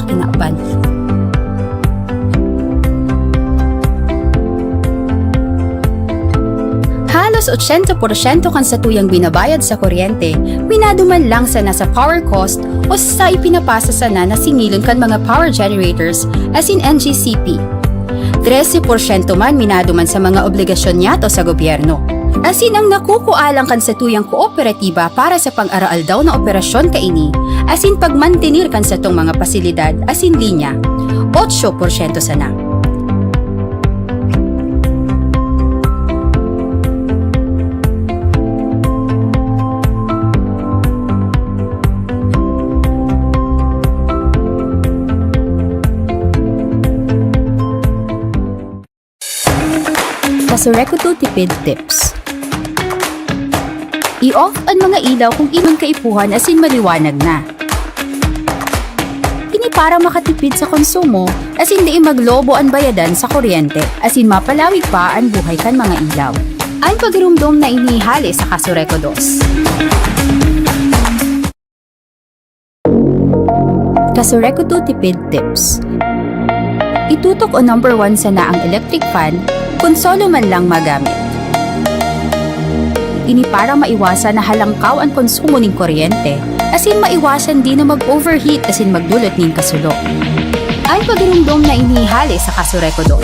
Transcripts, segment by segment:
kakinaaban. Halos 80% kansatuyang binabayad sa kuryente, minaduman lang sa nasa power cost o sa ipinapasa sana na singilon kan mga power generators as in NGCP. 13% man minaduman sa mga obligasyon niyato sa gobyerno. As in ang nakukualang kansatuyang kooperatiba para sa pang-araal daw na operasyon kaini, as in pagmantenir kansatong mga pasilidad as in linya, 8% sana. Kasureco 2 tipid tips. I-off ang mga ilaw kung ilang kaipuhan as in maliwanag na. Ini para makatipid sa konsumo as in di maglobo ang bayadan sa kuryente as in mapalawig pa ang buhay kan mga ilaw. Ang pagrumdom na inihali sa Kasureco 2. Kasureco 2 tipid tips. Itutok o number 1 sana ang electric fan kung solo man lang magamit. Ini para maiwasan na halangkaw ang konsumo ng kuryente, as in maiwasan din na mag-overheat as in magdulot ng kasulo. Ang pagrumdom na inihali sa Kasureco 2.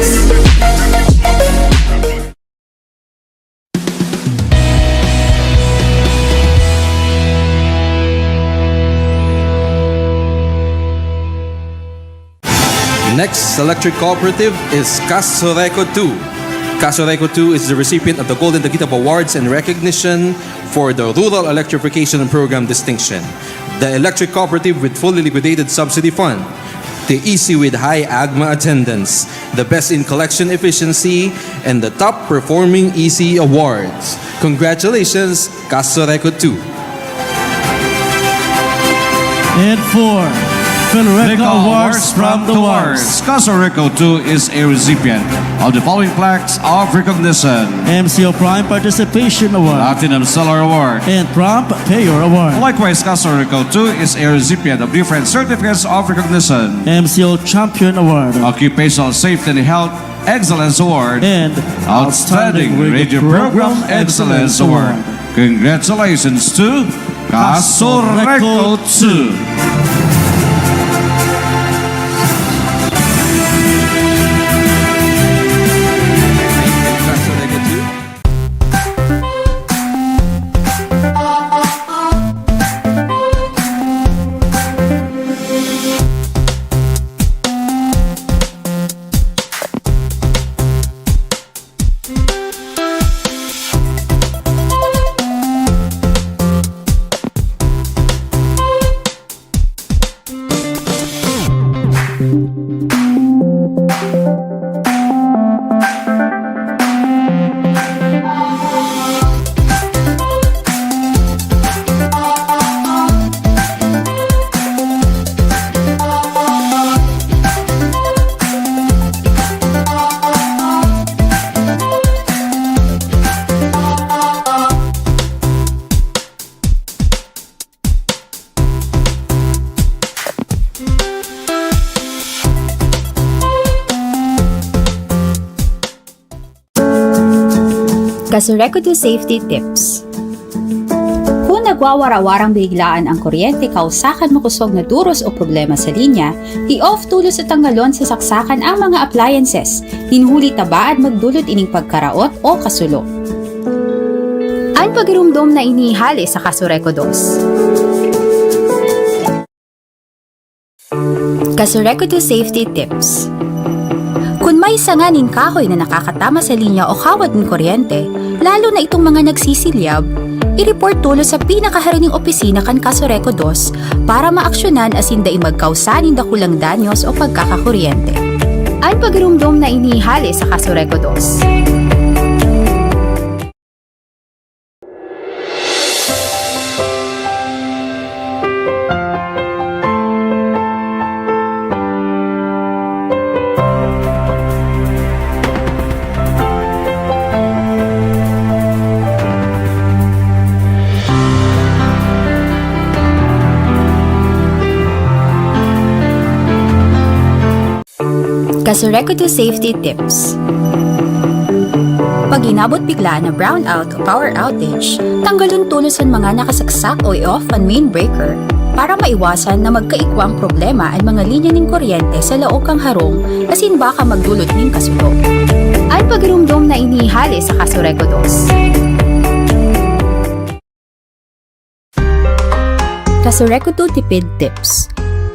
Next electric cooperative is Kasureco 2. Kasureco 2 is the recipient of the Golden Taguitap Awards and recognition for the Rural Electrification Program distinction. The electric cooperative with fully liquidated subsidy fund. The EC with high AGMA attendance. The best in collection efficiency and the top performing EC awards. Congratulations, Kasureco 2. And 4. Philreco Awards from the Wars. Kasureco 2 is a recipient of the following plaques of recognition: MCO Prime Participation Award Platinum Seller Award. and Prompt Payer Award. Likewise, Kasureco 2 is a recipient of different certificates of recognition: MCO Champion Award Occupational Safety and Health Excellence Award and Outstanding Radio Program Excellence Award. Congratulations to Kasureco 2. Kasureco 2. Kasureco 2 Safety Tips. Kung nagwawarawarang biglaan ang kuryente kausakan makusog na duros o problema sa linya, i-off tulos at tanggalon sa saksakan ang mga appliances, hinhuli tabaad magdulot ining pagkaraot o kasulo. Ang pagrumdom na inihali sa Kasureco 2. Kasureco 2 Safety Tips. Kung may sanganin kahoy na nakakatama sa linya o kawad ng kuryente, lalo na itong mga nagsisilyab, i-report tulo sa pinakaharining opisina kan Kasureco 2 para maaksyonan asin daing magkausanin dakulang danyos o pagkakakuryente. Ang pagrumdom na inihali sa Kasureco 2. Kasureco 2 Safety Tips. Pag inabot bigla na brownout o power outage, tanggalon tulos ang mga nakasaksak o i-off ang main breaker para maiwasan na magkaikwang problema ang mga linya ng kuryente sa loob kang harong asin baka magdulot ng kasulok. Ang pagirumdom na inihali sa Kasureco 2. Kasureco 2 Tipid Tips.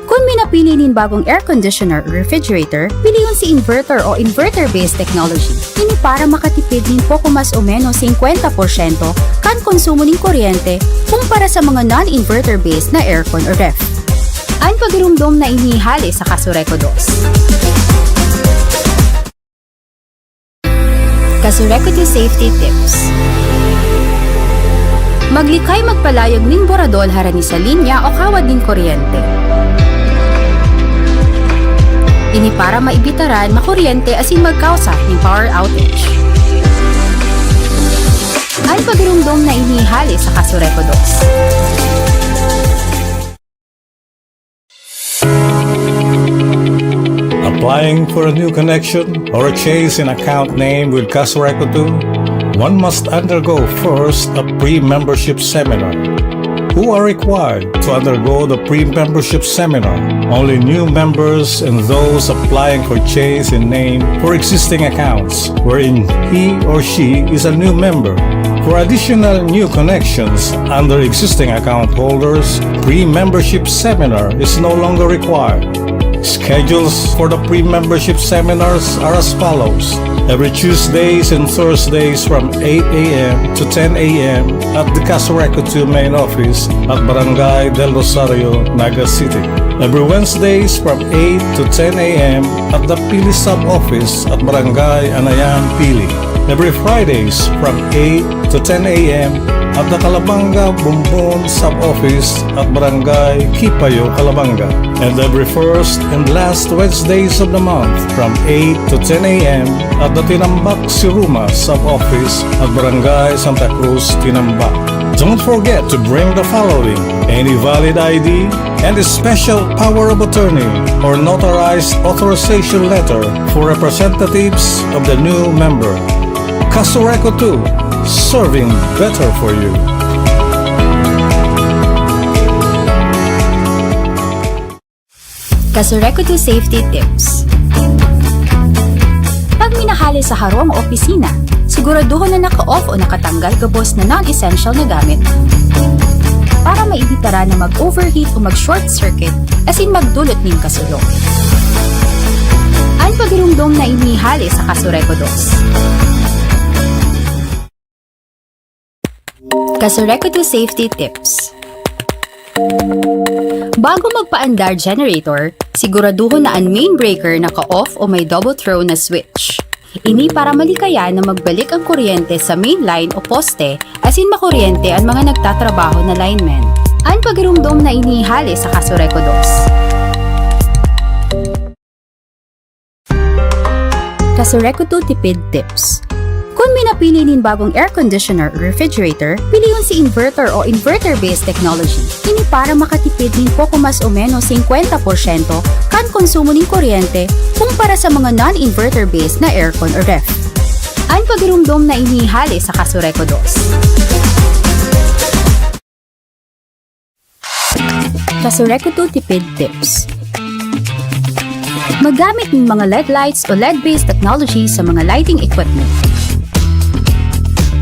Kung may napili nin bagong air conditioner o refrigerator, pili yun si inverter o inverter-based technology. Ini para makatipid nin poco mas o menos 50% kan konsumo ng kuryente kumpara sa mga non-inverter-based na aircon o ref. Ang pagirumdom na inihali sa Kasureco 2. Kasureco 2 Safety Tips. Maglikay magpalayag ning boradol harani sa linya o kawad ning kuryente. Ini para maibitaran makuryente asin magkausa ng power outage. Ang pagirumdom na inihali sa Kasureco 2. Applying for a new connection or a change in account name with Kasureco 2, one must undergo first a pre-membership seminar. Who are required to undergo the pre-membership seminar? Only new members and those applying for change in name for existing accounts, wherein he or she is a new member. For additional new connections under existing account holders, pre-membership seminar is no longer required. Schedules for the pre-membership seminars are as follows. Every Tuesdays and Thursdays from 8 a.m. to 10 a.m. at the Kasureco 2 main office at Barangay Del Rosario, Naga City. Every Wednesdays from 8 to 10 a.m. at the Pili sub-office at Barangay Anayan, Pili. Every Fridays from 8 to 10 a.m. at the Calabanga Bumbon sub-office at Barangay Kipayo, Calabanga. And every first and last Wednesdays of the month from 8 to 10 a.m. at the Tinambak Siruma sub-office at Barangay Santa Cruz, Tinambak. Don't forget to bring the following: any valid ID and a special power of attorney or notarized authorization letter for representatives of the new member. Kasureco 2, serving better for you. Kasureco 2 Safety Tips. Pag minahali sa harong o opisina, siguraduhin na naka-off o nakatanggal gabos na non-essential na gamit para maibitara na mag-overheat o mag-short circuit asin magdulot ng kasulok. Ang pagirumdom na inihali sa Kasureco 2. Kasureco 2 Safety Tips. Bago magpaandar generator, siguraduhin na ang main breaker naka-off o may double throw na switch. Ini para malikayan na magbalik ang kuryente sa main line o poste asin makuryente ang mga nagtatrabaho na linemen. Ang pagirumdom na inihali sa Kasureco 2. Kasureco 2 Tipid Tips. Kung may napili nin bagong air conditioner o refrigerator, pili yun si inverter o inverter-based technology. Ini para makatipid nin poco mas o menos 50% kan konsumo ng kuryente kumpara sa mga non-inverter-based na aircon o ref. Ang pagirumdom na inihali sa Kasureco 2. Kasureco 2 Tipid Tips. Magamit ng mga LED lights o LED-based technology sa mga lighting equipment.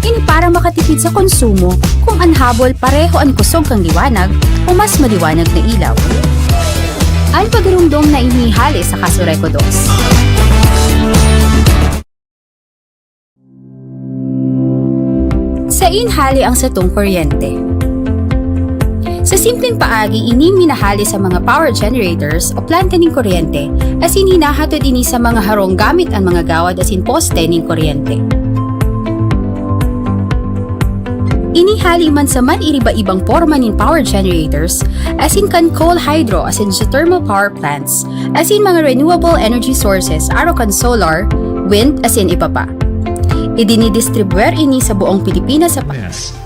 Ini para makatipid sa konsumo kung ang habol pareho ang kusog kang liwanag o mas maliwanag na ilaw. Ang pagirumdom na inihali sa Kasureco 2. Sa inhali ang satong kuryente. Sa simpleng paagi, ini minahali sa mga power generators o planta ng kuryente as hinahatod ini sa mga harong gamit ang mga gawad asin poste ng kuryente. Inihali man sa man iriba-ibang forma ng power generators asin kan coal hydro asin geothermal power plants asin mga renewable energy sources aro kan solar, wind asin iba pa. Idinidistribuer ini sa buong Pilipinas sa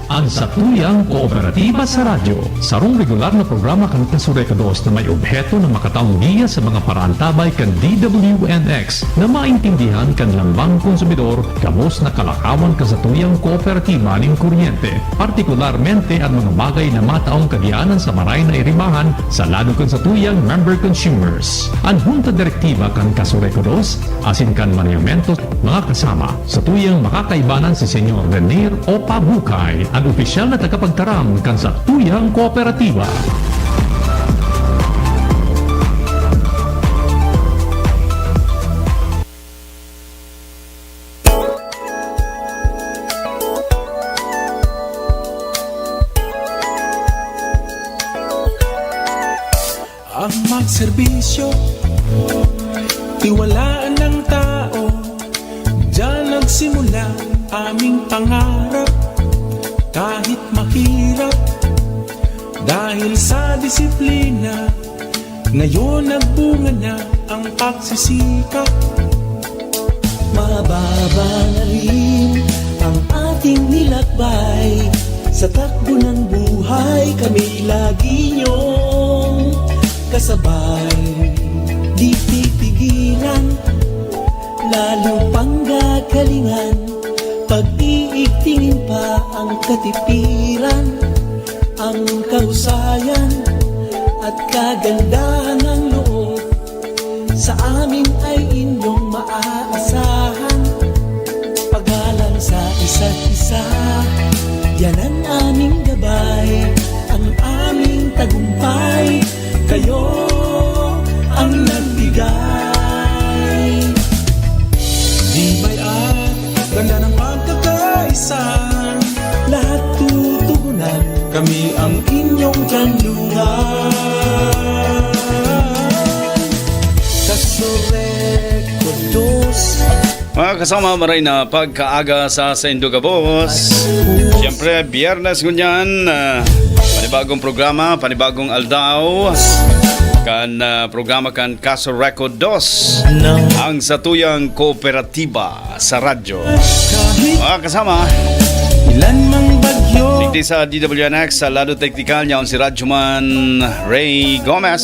ang Satuyang Kooperatiba sa Radyo. Sarong regular na programa kan Kasurekados na may obheto na makataong giya sa mga parantabay kan DWNX na maintindihan kan lambang konsumidor kamos na kalakawan ka sa tuyang kooperatiba ng kuryente. Partikularmente ang mga bagay na mataong kagianan sa maray na irimahan sa lalo kan sa tuyang member consumers. Ang Junta Direktiba kan Kasurekados asin kan maniamento mga kasama sa tuyang makakaibanan si Senyor Renier Opa Bukay, ang opisyal na tagapagtaram kan sa tuyang kooperatiba. Ang magserbisyo, tiwalaan ng tao, diyan nagsimula aming pangarap. Kahit mahirap, dahil sa disiplina, ngayon nagbunga na ang pagsisikap. Mababa na rin ang ating nilakbay. Sa takbo ng buhay, kami lagi niyong kasabay. Di pipigilan, lalo pang gagalingan. Pag-iigtingin pa ang katipiran, ang kahusayan at kagandahan ng loob. Sa amin ay inyong maaasahan. Paggalang sa isa't isa, yan ang aming gabay, ang aming tagumpay. Kayo ang nagbigay. Di may at ganda ng pagkakaisa, lahat tutugunan, kami ang inyong kanlungan. Kasurekados. Mga kasama, maray na pagkaaga sa Sendo Gabos. Siyempre, biyernes ganyan, panibagong programa, panibagong aldaw. Kan programa kan Kasurekados, ang Satuyang Kooperatiba sa radyo. Mga kasama, Ilan mang bagyo, digdi sa DWNX sa lado teknikal niya si Radyoman Ray Gomez.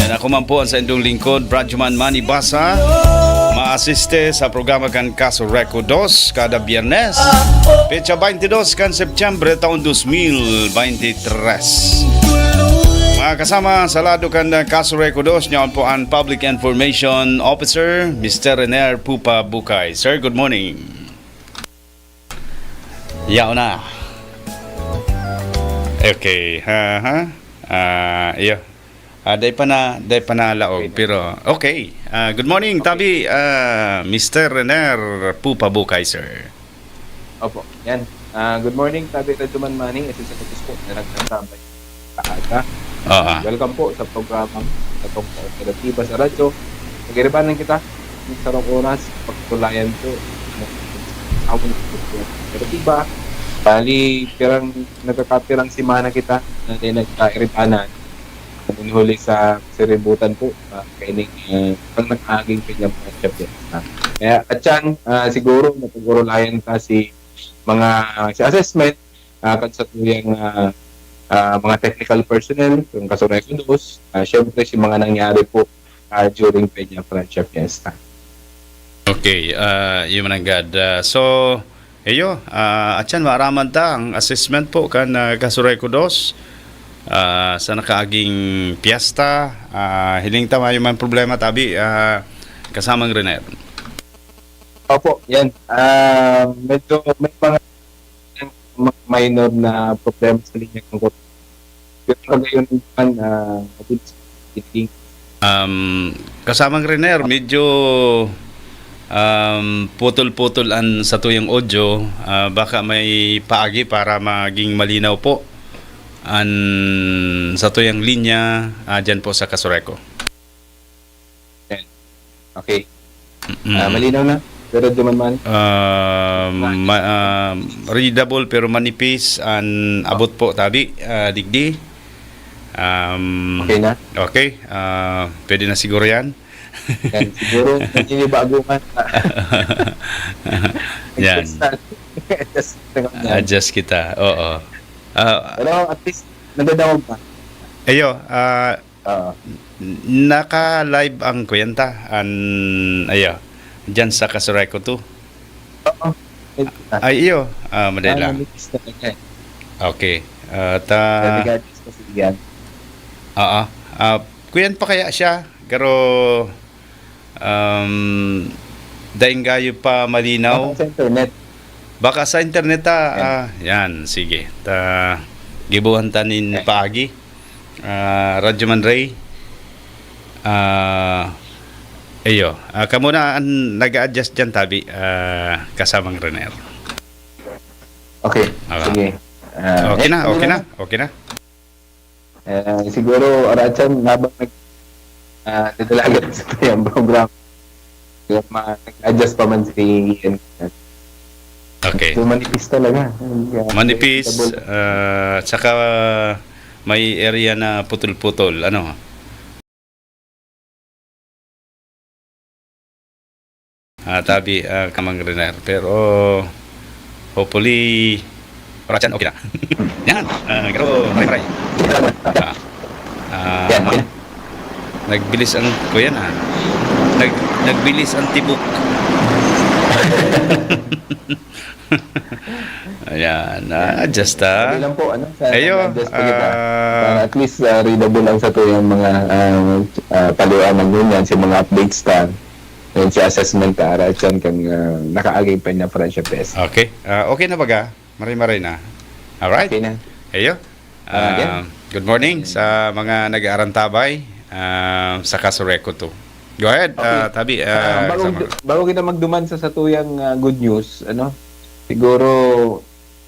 And ako man po ang sa indong lingkod, Radyoman Manny Basa. Ma-asiste sa programa kan Kasurekados kada biyernes. Pecha 22 kan Septyembre taon 2023. Mga kasama, sa lado kan Kasurekados niya po ang Public Information Officer, Mr. Renier Pupa Bukay. Sir, good morning. Yaw na. Okay, iyo. Day pa na laog, pero okay. Good morning, Tabi, Mr. Renier Pupa Bukay, sir. Opo, yan. Good morning, Tabi Radyoman Manning. Ito sa Kutis po, na nagtatambay kaaga. Welcome po sa programang Katong Kooperatiba sa radyo. Magiribanan kita sa rong oras, pagtulayan po ng kooperatiba. Bali, pirang nagkakapirang simana kita na nagkairibanan. Huli sa seributan po, kaining pang nag-aging pinyang matchup yan. Kaya at yan, siguro napagurulayan ka si assessment kan sa tuyang mga technical personnel, yung Kasurekados, syempre si mga nangyari po during Peña Francia Fiesta. Okay, yun mananggad. So, at yan, maaraman ta ang assessment po kan Kasurekados sa nakaaging piyesta. Hiling tama yung mga problema, Tabi, kasamang Renier. Opo, yan. Medyo may mga minor na problema sa linya ng kotse. Pero ngayon kasamang Renier, medyo putol-putol ang sa tuyang audio. Baka may paagi para maging malinaw po ang sa tuyang linya dyan po sa Kasureko. Okay. Malinaw na? Pero duman readable pero manipis ang abot po, Tabi, digdi. Okay na? Okay. Pwede na siguro yan. Yan, siguro hindi bago man. Yan. Adjust kita. Oo. Pero at least, nagdadawag pa. Ayo, Oo. naka-live ang kwenta. Ayo, dyan sa Kasureko 2. Oo. Ay, iyo. Madali lang. Manipis talaga eh. Okay. Regardless kasi yan. Oo. Kuyan pa kaya siya. Pero, daing gayo pa malinaw. Sa internet. Baka sa internet yan, sige. Gibuhan tanin paagi. Radyo Man Ray. Ayo, kamo na nag-adjust dyan tabi kasamang Rener. Okay, sige. Okay na. Siguro, Arachan, habang nagdalagat sa yung program, nag-adjust pa man si Ian. Okay. So, manipis talaga. Manipis, tsaka may area na putol-putol. Ano? Tabi kamang Rener. Pero hopefully Rachan okay na. Yan. Pero maray. Nagbilis ang kuya na. Nagbilis ang tibok. Ayan. Adjust Sabi lang po, Ayo. adjust po kita. Para at least readable lang sa to yung mga paliwanag nun yan, si mga updates ta. Yung si assessment ta, Arachan, kang nakaagay pa niya Friendship Fest. Okay. Okay na baga? Maray-maray na. Alright. Okay na. Ayo. Good morning sa mga nag-aarantabay sa Kasureko 2. Go ahead, Okay. Tabi. Bago kita magduman sa satuyang good news, siguro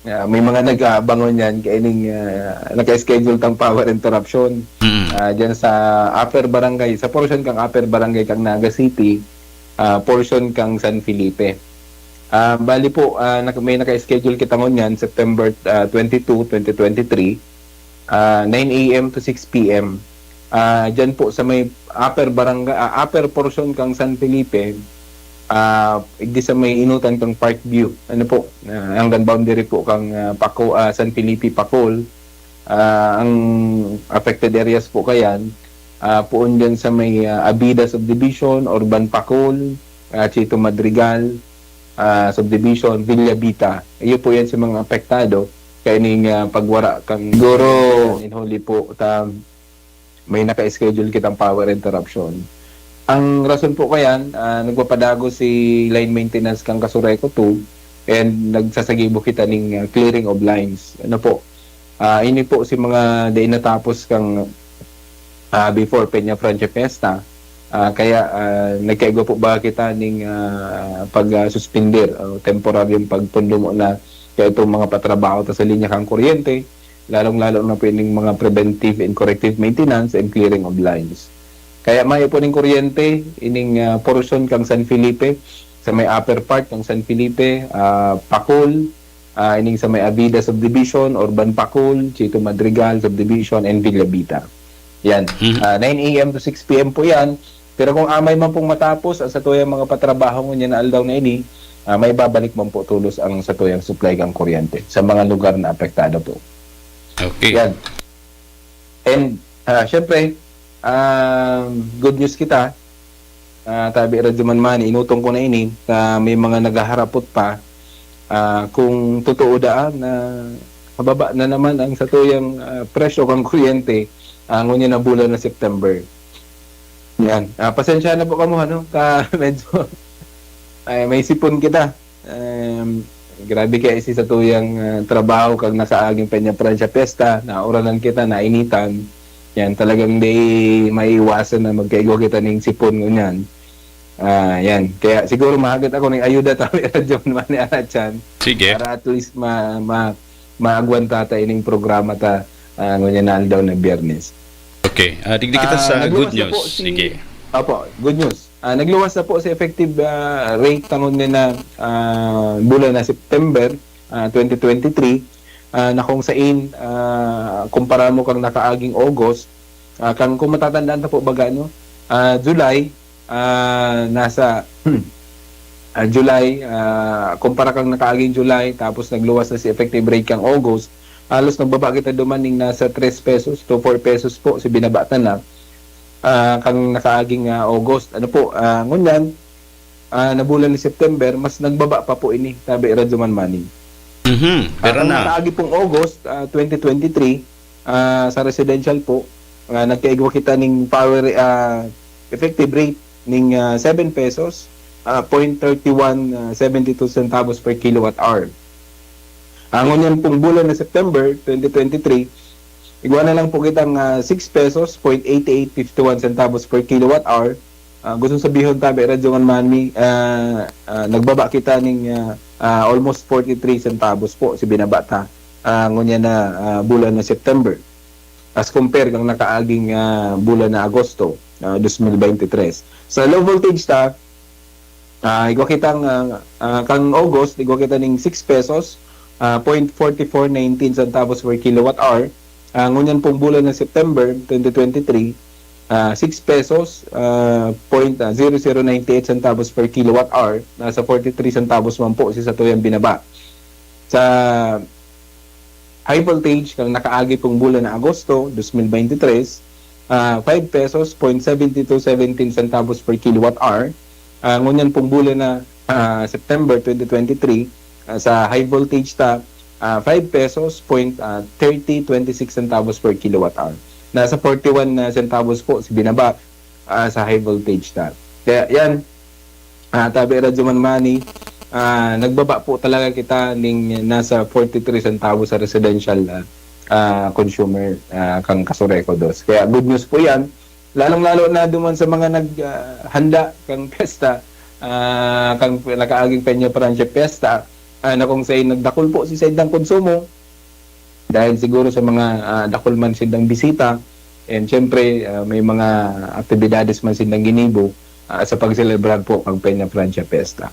may mga nag-aabangon yan kaining naka-schedule tang power interruption dyan sa Upper Barangay, sa portion kang Upper Barangay kang Naga City, portion kang San Felipe. Bali po, may naka-schedule kita ngon yan September 22, 2023, 9 a.m. to 6 p.m. Dyan po sa may upper barangay, upper portion kang San Felipe, igdi sa may inutan kang Parkview. Hanggang boundary po kang San Felipe, Pacol. Ang affected areas po kayan, poon dyan sa may Abida Subdivision, Urban Pacol, Chito Madrigal Subdivision, Villa Vita. Iyo po yan sa mga apektado. Kaya ning pagwara kang siguro inhuli po may naka-schedule kitang power interruption. Ang rason po kayan, nagpapadago si line maintenance kang Kasureko 2 and nagsasagibo kita ning clearing of lines. Ini po si mga day natapos kang before Peña Francia Fiesta. Kaya nagkaigo po ba kita ning pag-suspender temporaryong pagpundo mo na kaya itong mga patrabaho sa linya kang kuryente, lalong-lalo na po yung mga preventive and corrective maintenance and clearing of lines. Kaya may po ning kuryente, ining portion kang San Felipe, sa may upper part kang San Felipe, Pacol, ining sa may Avida Subdivision, Urban Pacol, Chito Madrigal Subdivision, and Villa Vita. Yan. 9 a.m. to 6 p.m. po yan. Pero kung amay man pong matapos sa tuyang mga patrabaho mo niya na aldaw na ini, may babalik man po tulos ang sa tuyang supply kang kuryente sa mga lugar na apektado po. Okay. Yan. And syempre, good news kita. Tabi Radyo Man Mani, inutong ko na ini, may mga naghaharapot pa kung totoo daan na mababa na naman ang sa tuyang presyo kang kuryente ngunyan na bulan na September. Yan. Pasensya na po kamo, medyo may sipon kita. Grabe kaya sa tuyang trabaho kag nasa aging Peña Francia Fiesta, nauranan kita, nainitan. Yan, talagang di maiiwasan na magkaigo kita ng sipon ngunyan. Yan. Kaya siguro mahagat ako ng ayuda tayo Radyo Man ni Arachan. Sige. Para at least maagwanta tayo ng programa ta ngunyan na aldaw na Biyernes. Okay. Digdi kita sa good news. Sige. Opo, good news. Nagluwas na po sa effective rate tangon na bulan na September 2023 na kung saan kumpara mo kang nakaaging August, kung matatandaan na po baga, July, nasa July, kumpara kang nakaaging July, tapos nagluwas na si effective rate kang August, halos nagbaba kita dumaning nasa 3 pesos to 4 pesos po si binabatan na kang nakaaging August. Ano po, ngunyan, na bulan ni September, mas nagbaba pa po ini, tabi Radyoman Manning. Pero Kung na. nakaagi pong August 2023, sa residential po, nagkaigwa kita ng power effective rate ng 7 pesos, 0.3172 centavos per kilowatt hour. Ngunyan pong bulan na September 2023, igwa na lang po kitang 6 pesos, 0.8851 centavos per kilowatt hour. Gusto sabihin tabi, Radyoman Manny, nagbaba kita ng almost 43 centavos po si binabata. Ngunyan na bulan na September. As compare kang nakaaging bulan na Agosto 2023. Sa low voltage ta, igwa kitang kang August, igwa kita ng 6 pesos, 0.4419 centavos per kilowatt hour. Ngunyan pong bulan ng September 2023, 6 pesos, 0.0098 centavos per kilowatt hour. Nasa 43 centavos man po si Satuyang binaba. Sa high voltage, kang nakaagi pong bulan na Agosto 2023, 5 pesos, 0.7217 centavos per kilowatt hour. Ngunyan pong bulan na September 2023, sa high voltage ta, 5 pesos, 0.3026 centavos per kilowatt hour. Nasa 41 centavos po si binaba sa high voltage ta. Kaya yan, tabi Radyoman Manny, nagbaba po talaga kita ng nasa 43 centavos sa residential consumer kang Kasureco dos. Kaya good news po yan. Lalong-lalo na duman sa mga naghanda kang pesta, kang nakaaging Peña Francia Pesta, na kung sa'y nagdakol po si Saydang konsumo, dahil siguro sa mga dakol man sindang bisita, and syempre may mga aktibidades man sindang ginibo sa pagselebrar po ang Peña Francia Pesta.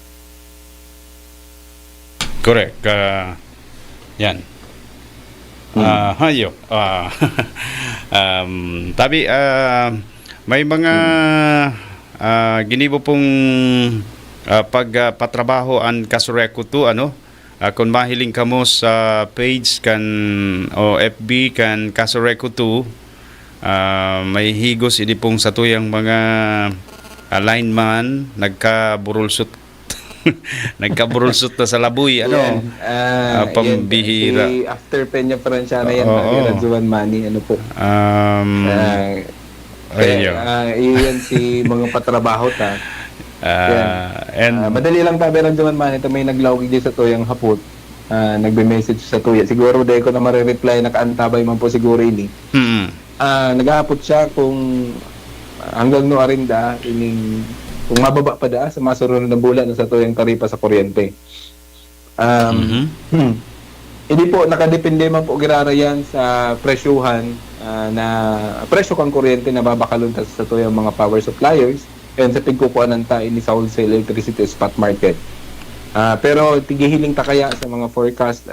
Correct. Yan. Hayo. Tabi, may mga ginibo pong pagpatrabaho ang Kasureco 2, ano? Kung mahiling kamo sa page kan o FB kan Kasureco 2, may higos ini pong satuyang mga lineman nagkaburulsot nagkaburulsot na sa labuy, ano? Pambihira. After Peña Francia na yan, Radyoman Manny, ano po? Iyan si mga patrabaho ta. Madali lang tabi Radyoman Manny, ito may naglawig din sa tuyang hapot. Nagbe-message sa tuya. Siguro dahil ko na marireply, nakaantabay man po siguro ini. Naghahapot siya kung hanggang no arinda, kung mababa pa da sa masunod na bulan sa tuyang taripa sa kuryente. Hindi po, nakadepende man po girara yan sa presyuhan na presyo kang kuryente na babakalon sa tuyang mga power suppliers and sa pagkukuan ng tain ni sa wholesale electricity spot market. Pero tigihiling ta kaya sa mga forecast,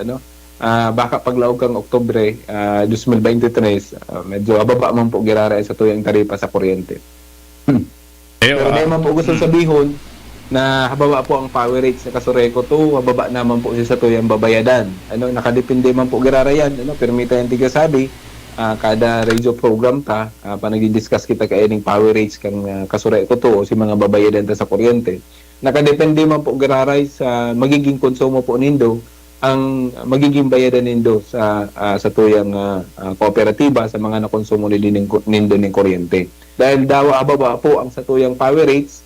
baka paglaog kang Oktubre 2023, medyo ababa man po girara sa tuyang taripa sa kuryente. Pero naman po gusto sabihon na hababa po ang power rates sa Kasureco 2, hababa naman po sa tuyang babayadan. Nakadepende man po girara yan. Permita yung tiga sabi, kada radio program ta, panagdi-discuss kita kaining power rates kang Kasureco 2 o si mga babayadan ta sa kuryente. Nakadepende man po giraray sa magiging konsumo po nindo, ang magiging bayadan nindo sa tuyang kooperatiba sa mga nakonsumo nindo ng kuryente. Dahil dawa ababa po ang satuyang power rates,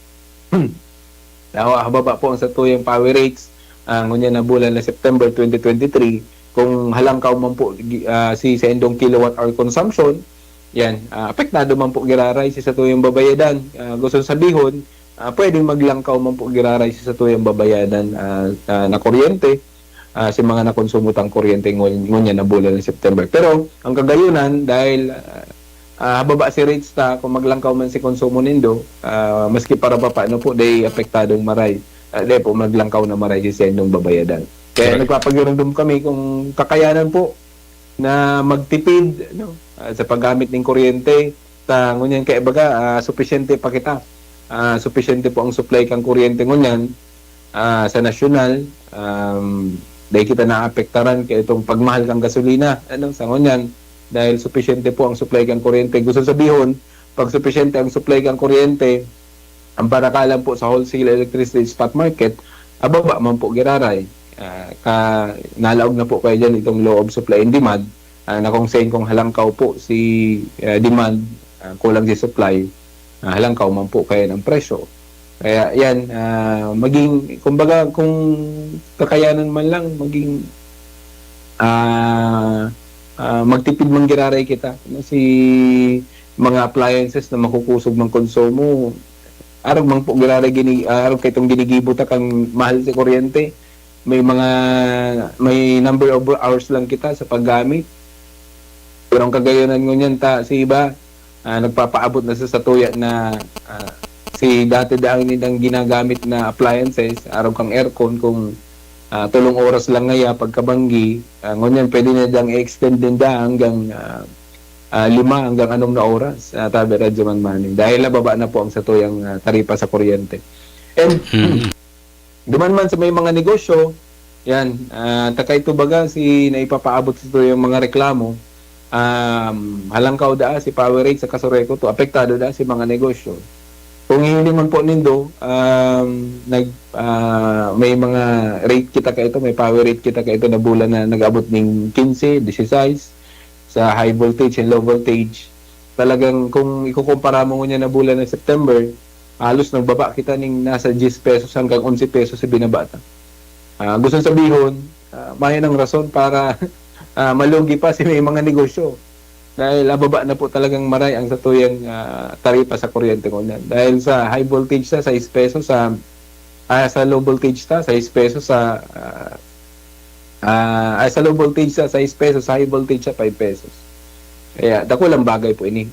ngunyan na bulan na September 2023, kung halangkaw man po si sa indong kilowatt hour consumption, yan, apektado man po giraray si satuyang babayadan. Gusto sabihon, pwedeng maglangkaw man po giraray si satuyang babayadan na kuryente, si mga nakonsumo tang kuryente ngunyan na bulan na September. Pero ang kagayunan, dahil hababa si rates ta, kung maglangkaw man si konsumo nindo, maski para pa paano po, day apektadong maray. Day po maglangkaw na maray si sendong babayadan. Kaya nagpapagurundum kami kung kakayanan po na magtipid sa paggamit ng kuryente. Ngunyan kaya baga, sufisyente pa kita. Sufisyente po ang supply kang kuryente ngunyan. sa nasyonal, dahil kita naapektaran kay itong pagmahal kang gasolina, sa ngunyan, dahil sufisyente po ang supply kang kuryente. Gusto sabihin, pag sufisyente ang supply kang kuryente, ang barakalan po sa wholesale electricity spot market, ababa man po giraray. Nalaog na po kayo dyan itong law of supply and demand, na kung saan kung halangkaw po si demand, kulang si supply, halangkaw man po kayo ng presyo. Kaya yan, maging, kumbaga, kung kakayanan man lang, maging magtipid manggiraray kita. Si mga appliances na makukusog ng konsumo, araw mang po giraray, araw kayo itong ginigibuta kang mahal sa kuryente. May number of hours lang kita sa paggamit. Pero ang kagayonan ngunyan si iba, nagpapaabot na sa tuya na si dati dahil nilang ginagamit na appliances, araw kang aircon, kung 3 oras lang ngaya pagkabanggi, ngunyan pwede na dang i-extend din hanggang 5 hanggang 6 na oras, tabi radyo man maning. Dahil nababa na po ang satuyang taripa sa kuryente. And duman man sa may mga negosyo, yan, takay ito baga naipapaabot sa yung mga reklamo, halangkaw si power rate sa Kasureco to, apektado si mga negosyo. Kung hindi man po nindo, may mga rate kita ka ito, may power rate kita ka ito na bulan na nag-abot ng 15, 16 sa high voltage and low voltage. Talagang kung ikukumpara mo niya na bulan ng September, halos nagbaba kita ng nasa 10 pesos hanggang 11 pesos sa binabata. Gusto sabihin, may ng rason para malugi pa may mga negosyo. Dahil ababa na po talagang maray ang satuyang taripa sa kuryente ko na. Dahil sa high voltage sa 6 pesos, sa low voltage sa 6 pesos, sa low voltage sa 6 pesos, sa high voltage sa 5 pesos. Kaya dako lang bagay po ini,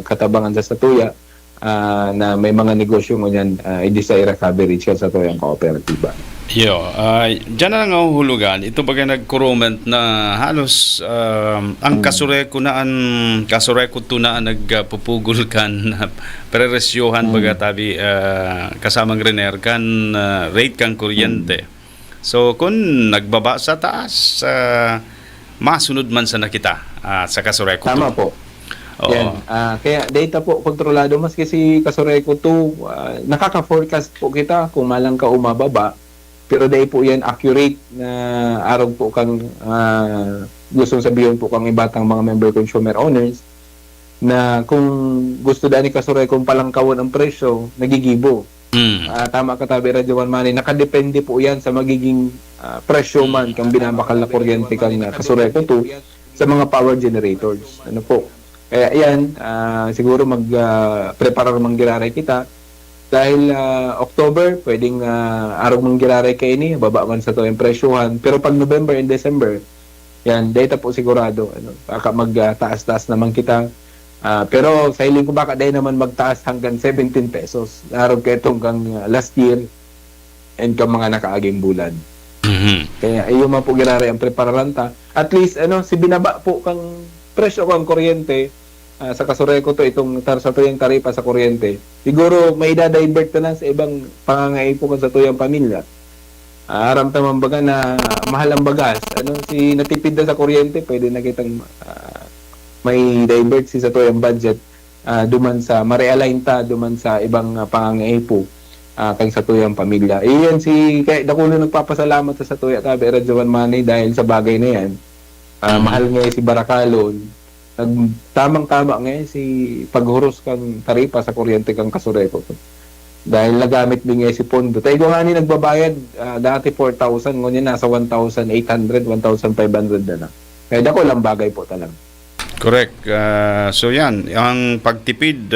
katabangan sa satuya, na may mga negosyo mo yan, i-desire coverage ka sa tuyang kooperatiba. Diyan na lang ang hulugan. Ito bagay nag-comment na halos ang Kasureco tunaan nagpupugol kan preresyohan baga tabi kasamang rener kan rate kang kuryente. So kung nagbaba sa taas, masunod man sa nakita sa Kasureco. Tama po. Yan. Kaya data po kontrolado, mas kasi Kasureco 2, nakaka-forecast po kita kung malang ka umababa. Pero dahil po yan accurate na araw po kang gusto sabihin po kang ibatang mga member consumer owners na kung gusto dahil ni Kasureco palangkawan ang presyo, nagigibo. Tama ka tabi radyo man mani, nakadepende po yan sa magiging presyo man kang binabakal na kuryente kang Kasureco 2 sa mga power generators. Ano po? Kaya yan, siguro mag-prepare manggiraray kita. Dahil October, pwedeng araw manggiraray kayo ni, baba man sa to yung presyohan. Pero pag November and December, yan, data po sigurado. Baka magtaas-taas naman kita. Pero sa hiling ko baka dahil naman magtaas hanggang 17 pesos. Araw kayo itong kang last year and kang mga nakaaging bulan. Kaya iyo man po giraray ang prepararanta. At least, si binaba po kang presyo kang kuryente, sa Kasureco to itong sa tuyang taripa sa kuryente, siguro may divert na sa ibang pangangaipo sa tuyang pamilya. Aramtaman baga na mahal ang bagas, si natipid na sa kuryente, pwede na kitang may divert sa tuyang budget, duman sa ma-realign ta duman sa ibang pangangaipo kang sa tuyang pamilya. Iyan kaya dakulo nagpapasalamat sa tuya tabi Radyoan Manny dahil sa bagay na yan. Mahal nga si Barakalon, tamang-tama ngayon si paghuros kang taripa sa kuryente kang Kasureco. Dahil nagamit din ngayon si Pondo. Tayo nga nagbabayad dati 4,000, ngunyan nasa 1,800, 1,500 na. Kaya dako lang bagay po talaga. Correct. So yan, ang pagtipid,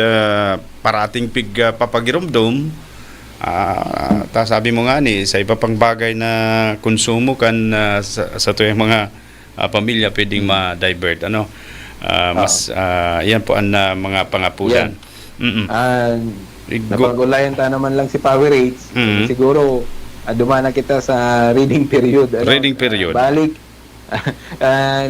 parating papagirumdum, sabi mo nga sa iba pang bagay na konsumo kan sa tuyang mga pamilya pwedeng ma-divert. Yan po ang mga pangapulan. Napag-ulayan ta naman lang si power rates. Siguro dumana kita sa reading period. Reading period. Balik.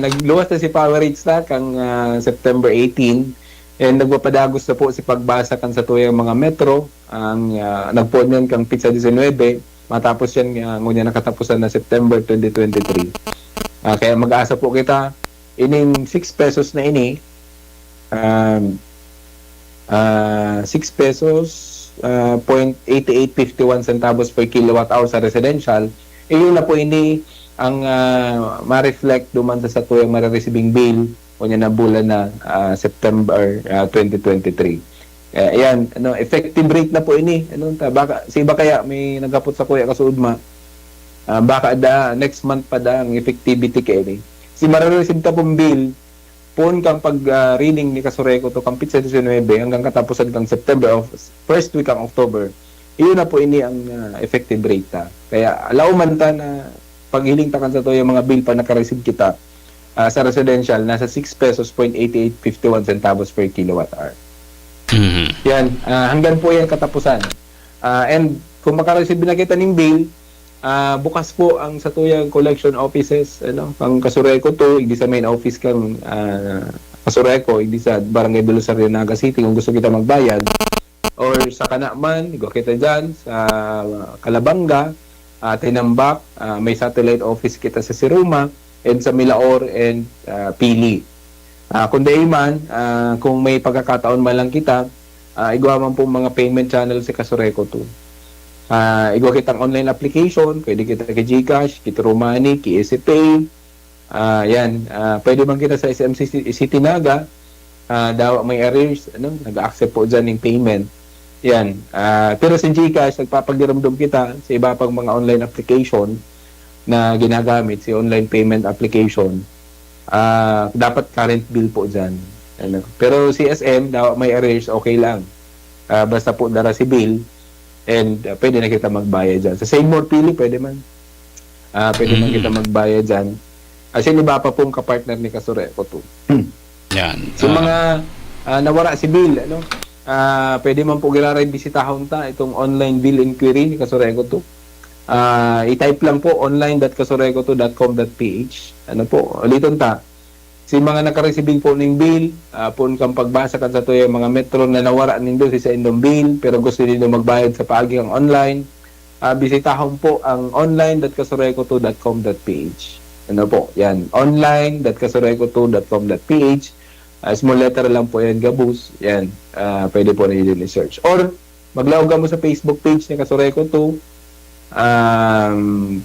Nagluwas na si power rates na kang September 18 and nagpapadagos na po si pagbasa kan sa tuyang mga metro ang nagponyan kang pizza 19 matapos yan ngunya nakatapusan na September 2023. Kaya mag-asa po kita ining 6 pesos na ini 6 pesos 0.8851 centavos per kilowatt hour sa residential, yun na po ini ang ma-reflect duman sa tuyang mare-receiving bill kunya na bulan na September 2023. Ayan, effective rate na po ini. Baka si iba kaya may nagapot sa kuya kasuudma. Baka next month pa ang effectivity kay ini. Si mare-receive ta pong bill pun kang pag-reading ni Kasureco to kampit sa 19 hanggang katapusan kang September of first week ang October. Iyon na po ini ang effective rate ta. Kaya allow man ta na paghiling ta kan sa to yung mga bill pa naka-receive kita sa residential nasa 6 pesos 0.8851 centavos per kilowatt hour. Yan, hanggang po yan katapusan. And kung maka-receive na kita ng bill, bukas po ang sa tuyang collection offices, pang Kasureco to, hindi sa main office kang Kasureco, hindi sa Barangay Belosario, Naga City, kung gusto kita magbayad, or sa Kanaman, igo kita dyan, sa Calabanga, Tinambak, may satellite office kita sa Siruma, and sa Milaor and Pili. Kung man, kung may pagkakataon man lang kita, igawa man po mga payment channel si Kasureco to. Igawa kitang online application, pwede kita kay GCash, Kitro Money, KSC Pay, pwede man kita sa SMC City Naga, daw may arrears, nag-accept po dyan ng payment. Yan. Pero sa GCash, nagpapagdiramdam kita sa iba pang mga online application na ginagamit, si online payment application. Dapat current bill po dyan. Pero si SM, daw may arrears, okay lang. Basta po dara si bill, and pwede na kita magbayad dyan. Sa Seymour Pili, pwede man. Pwede man kita magbayad dyan. Kasi iba pa pong kapartner ni Kasureco to. Yan. So mga nawara si bill, pwede man po giraray bisitahon ta itong online bill inquiry ni Kasureco to. I-type lang po online.kasureco2.com.ph. Ulitin ta. Si mga nakaresibing po ng bill, po kang pagbasa kan sa to yung mga metro na nawara nindo sa indong bill, pero gusto nindo magbayad sa paagiang online, bisitahon po ang online.kasureco2.com.ph. Yan. online.kasureco2.com.ph. Small letter lang po yan, gabus. Yan. Pwede po na yun i-search. Or, maglawag mo sa Facebook page ni Kasureco 2,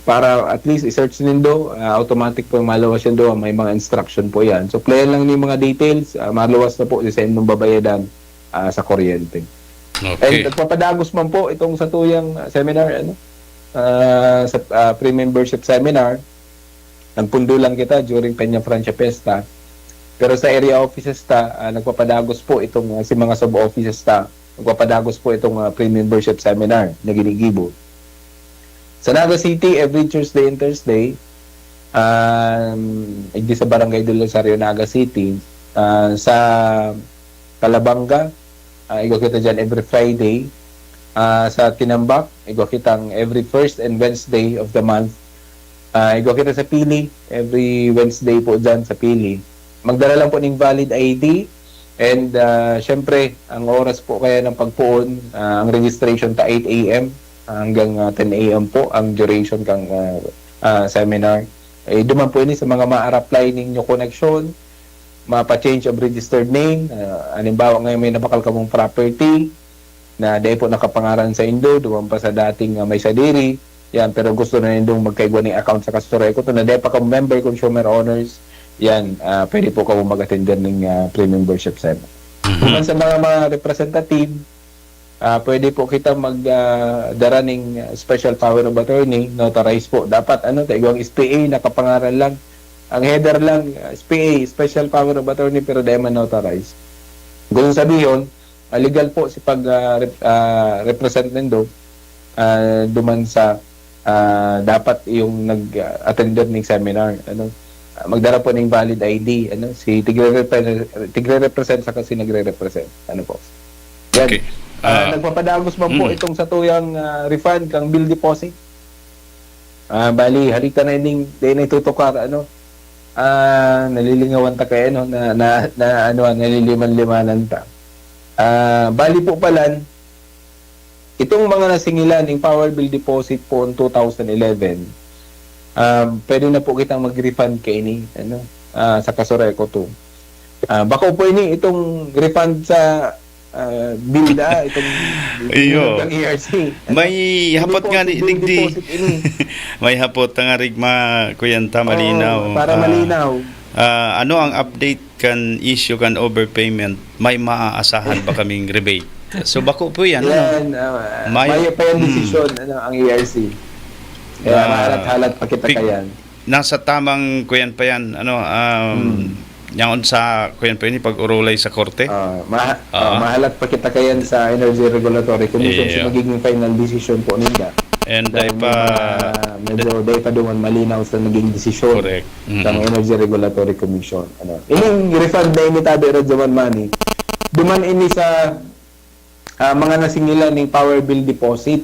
para at least i-search nindo, automatic po maluwas yun doon, may mga instruction po yan. So play lang yung mga details, maluwas na po i-send mong babayadan sa kuryente. Okay. And nagpapadagos man po itong sa tuyang seminar, sa pre-membership seminar, nagpundo lang kita during Peña Francia Fiesta, pero sa area offices ta, nagpapadagos po itong si mga sub-offices ta, nagpapadagos po itong pre-membership seminar na ginigibo. Sa Naga City, every Tuesday and Thursday, hindi sa Barangay Belosario, Naga City, sa Calabanga, igaw kita dyan every Friday. Sa Tinambak, igaw kitang every first and Wednesday of the month. Igaw kita sa Pili, every Wednesday po dyan sa Pili. Magdala lang po ng valid ID, and syempre, ang oras po kaya ng pagpuon, ang registration ta 8 a.m. hanggang 10 a.m. po ang duration kang seminar. Duman po ini sa mga ma-apply ninyo connection, mapa-change of registered name, halimbawa ngayon may nabakal ka mong property na dahil po nakapangaran sa Indo, duman pa sa dating may sadiri, yan, pero gusto na nindong magkaigwa ng account sa Kasureco to na dahil pa ka member consumer owners, yan, pwede po ka mag-attend ng pre-membership seminar. Duman sa mga representative, pwede po kita magdara ng special power of attorney, notarized po. Dapat taigwang SPA, nakapangaran lang. Ang header lang, SPA, special power of attorney, pero di man notarized. Gusto sabihin, legal po si pag-represent nindo, duman sa dapat yung nag-attender ng seminar. Magdara po ng valid ID. Si tigre-represent sa kasi nagre-represent. Po. Yan. Okay. Nagpapadagos man po itong sa tuyang refund kang bill deposit. Bali, halika na ining day na itutukar, nalilingawan ta kayo, naliliman-limanan ta. Bali po pala, itong mga nasingilan ng power bill deposit po in 2011, pwede na po kitang mag-refund kay ini sa Kasureco 2. Bako po ini itong refund sa bill itong Iyo. ng ERC. May hapot nga ni digdi. May hapot nga rigma kuyanta malinaw. Para malinaw. Ano ang update kan issue kan overpayment? May maaasahan ba kaming rebate? So bako po yan. Yan, may pa yung decision ang ERC. Kaya mahalat-halat pa kita kayan. Nasa tamang kuyan pa yan, yan sa kuyan pa yun, pag-urulay sa korte? Mahalat pa kita kayan sa Energy Regulatory Commission sa magiging final decision po nila. And medyo day pa doon malinaw sa naging desisyon ng Energy Regulatory Commission. Ining refund na initabi Radyoman Money, duman ini sa mga nasingilan ng power bill deposit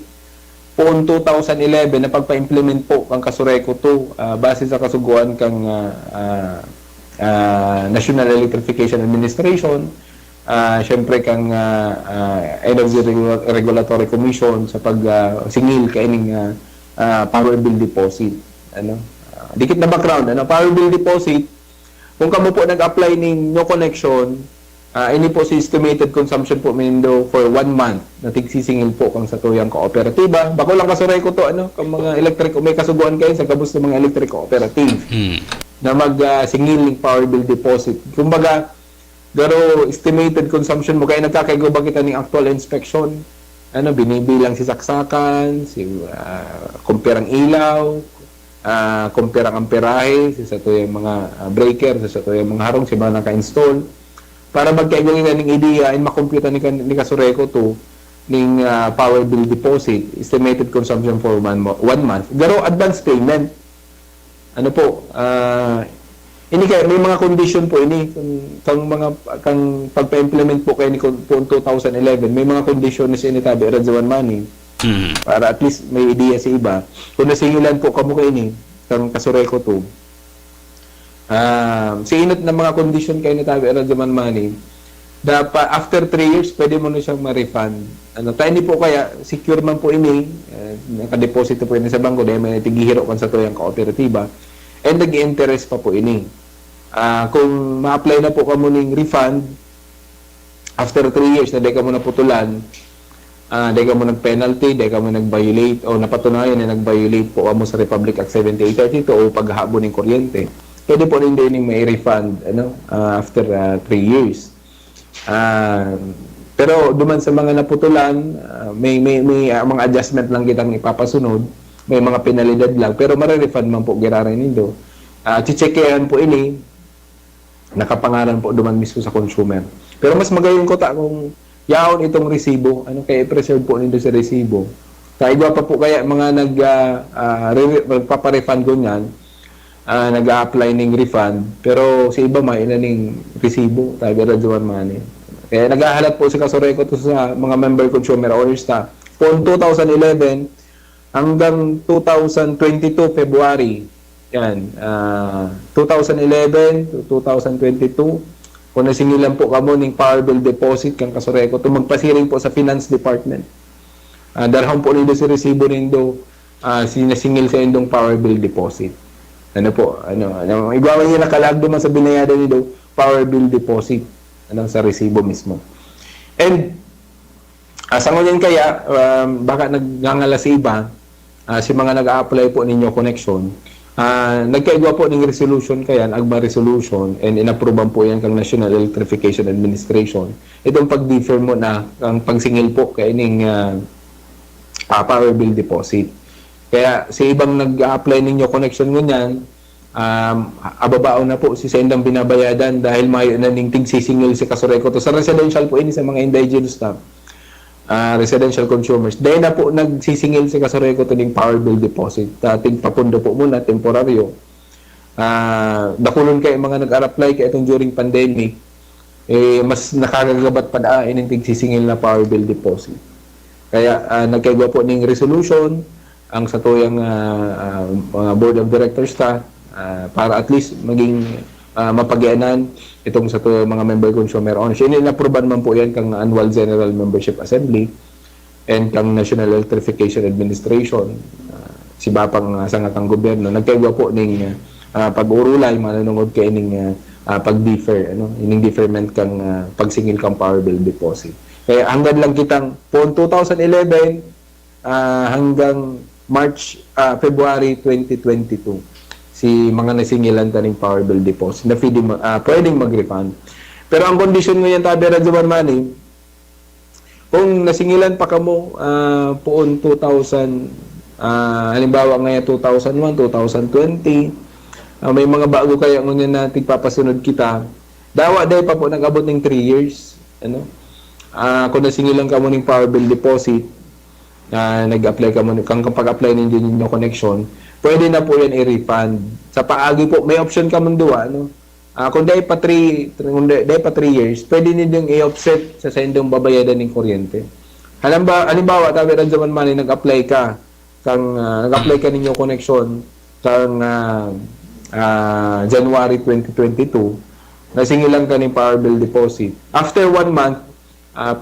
poon 2011 na pagpa-implement po ang Kasureco 2 base sa kasuguan kang National Electrification Administration, syempre kang Energy Regulatory Commission sa pagsingil kaining power bill deposit. Dikit na background, power bill deposit, kung kamo po nag-apply ng no connection, ini po si estimated consumption po mindo for 1 month na tigsisingil po kang sa tuyang kooperatiba. Bako lang Kasureco to, kang mga electric, may kasuguan kayo sa kabus ng mga electric cooperative na mag-singil ng power bill deposit. Kumbaga, garo estimated consumption mo, kaya nagkakaigo ba kita ng actual inspection? Binibilang si saksakan, si kumpirang ilaw, kumpirang amperahe, sa tuyang mga breaker, sa tuyang mga harong, si mga naka-install. Para magkaigo nila ng idea and makomputa ni Kasureco to ng power bill deposit, estimated consumption for 1 month. Garo advance payment. Ini kaya may mga condition po ini kang pagpa-implement po kay ni po 2011, may mga condition na sinitabi Radyoman Money. Para at least may idea sa iba. Kung nasingilan po kamo kay ni kang Kasureco 2. Sinot na mga condition kay nitabi Radyoman Money, dapat after 3 years pwede mo na siyang ma-refund. Tayo hindi po kaya secure man po ini, naka-deposit po ini sa bangko dahil may tigihiro kan sa tuyang kooperatiba. And nag-interest pa po ini. Kung ma-apply na po kamo ng refund after 3 years na di ka mo naputulan, di ka mo nag-penalty, di ka mo nag-violate o napatunayan na nag-violate po kamo sa Republic Act 7832 o paghahabon ng kuryente, pwede po rin din may refund after 3 years. Pero duman sa mga naputulan, may mga adjustment lang kitang ipapasunod, may mga penalidad lang, pero mare-refund man po giraran nindo. Chicheckehan po ini, nakapangalan po duman mismo sa consumer. Pero mas magayon ko kung yaon itong resibo, kaya i-preserve po nindo sa resibo. Kaigwa pa po kaya mga nagpapa-refund ko niyan, nag-a-apply ng refund, pero sa iba may ng resibo, tayo Radyoman Money. Kaya naghahalat po si Kasureco to sa mga member consumer owners na from 2011 hanggang 2022 February. Yan. 2011 to 2022, kung nasingilan po kamo ng power bill deposit kang Kasureco, to magpasiring po sa Finance Department. Darahon po nindo si resibo nindo sinasingil sa indong power bill deposit. Igawa niya nakalag naman sa binayada nindo power bill deposit sa resibo mismo. And sa ngunyan kaya, baka naggangala sa iba, si mga nag-a-apply po ninyo connection, nagkaigwa po ng resolution kaya, AGMA resolution, and inapprovean po yan kang National Electrification Administration. Itong pag-defer mo na ang pagsingil po kaya ng power bill deposit. Kaya sa ibang nag-a-apply ninyo connection ngunyan, ababao na po si sendang binabayadan dahil may naning tigsisingil si Kasureco to sa residential po ini sa mga indigenous staff. Residential consumers. Dahil na po nagsisingil si Kasureco to ng power bill deposit. Dating papundo po muna, temporaryo. Dakulon kayo mga nag-apply kaya itong during pandemic, mas nakagagabat pa na ng tigsisingil na power bill deposit. Kaya nagkagawa po ng resolution ang sa tuyang board of directors para at least maging mapagyanan itong sa mga member consumer owners. Ini na-approvean man po yan kang annual general membership assembly. and kang National Electrification Administration, si Bapang sangatang gobyerno, nagkaiwa po ning pag-urulay manunungod kay ning pag-defer, ining deferment kang pagsingil kang power bill deposit. Kaya hanggang lang kitang po 2011 hanggang February 2022 si mga nasingilan taning power bill deposit na pwedeng mag-refund. Pero ang kondisyon ngayon tabi Radyoman Manny, kung nasingilan pa kamo poon 2000 halimbawa ngayon 2001, 2020, may mga bago kaya ngunyan na tigpapasunod kita, dawa day pa po nag-abot ng 3 years. Kung nasingilan ka mo ng power bill deposit, nag-apply ka mo, kung pag-apply ninyo connection, pwede na po yan i-refund. Sa paagi po, may option ka mo doon. Kung dahil pa 3 years, pwede ninyong i-offset sa sendong babayadan ng kuryente. Halimbawa, tabi Radyoman Manny, nag-apply ka ninyo connection kang January 2022, nasingilan ka ng power bill deposit. After 1 month,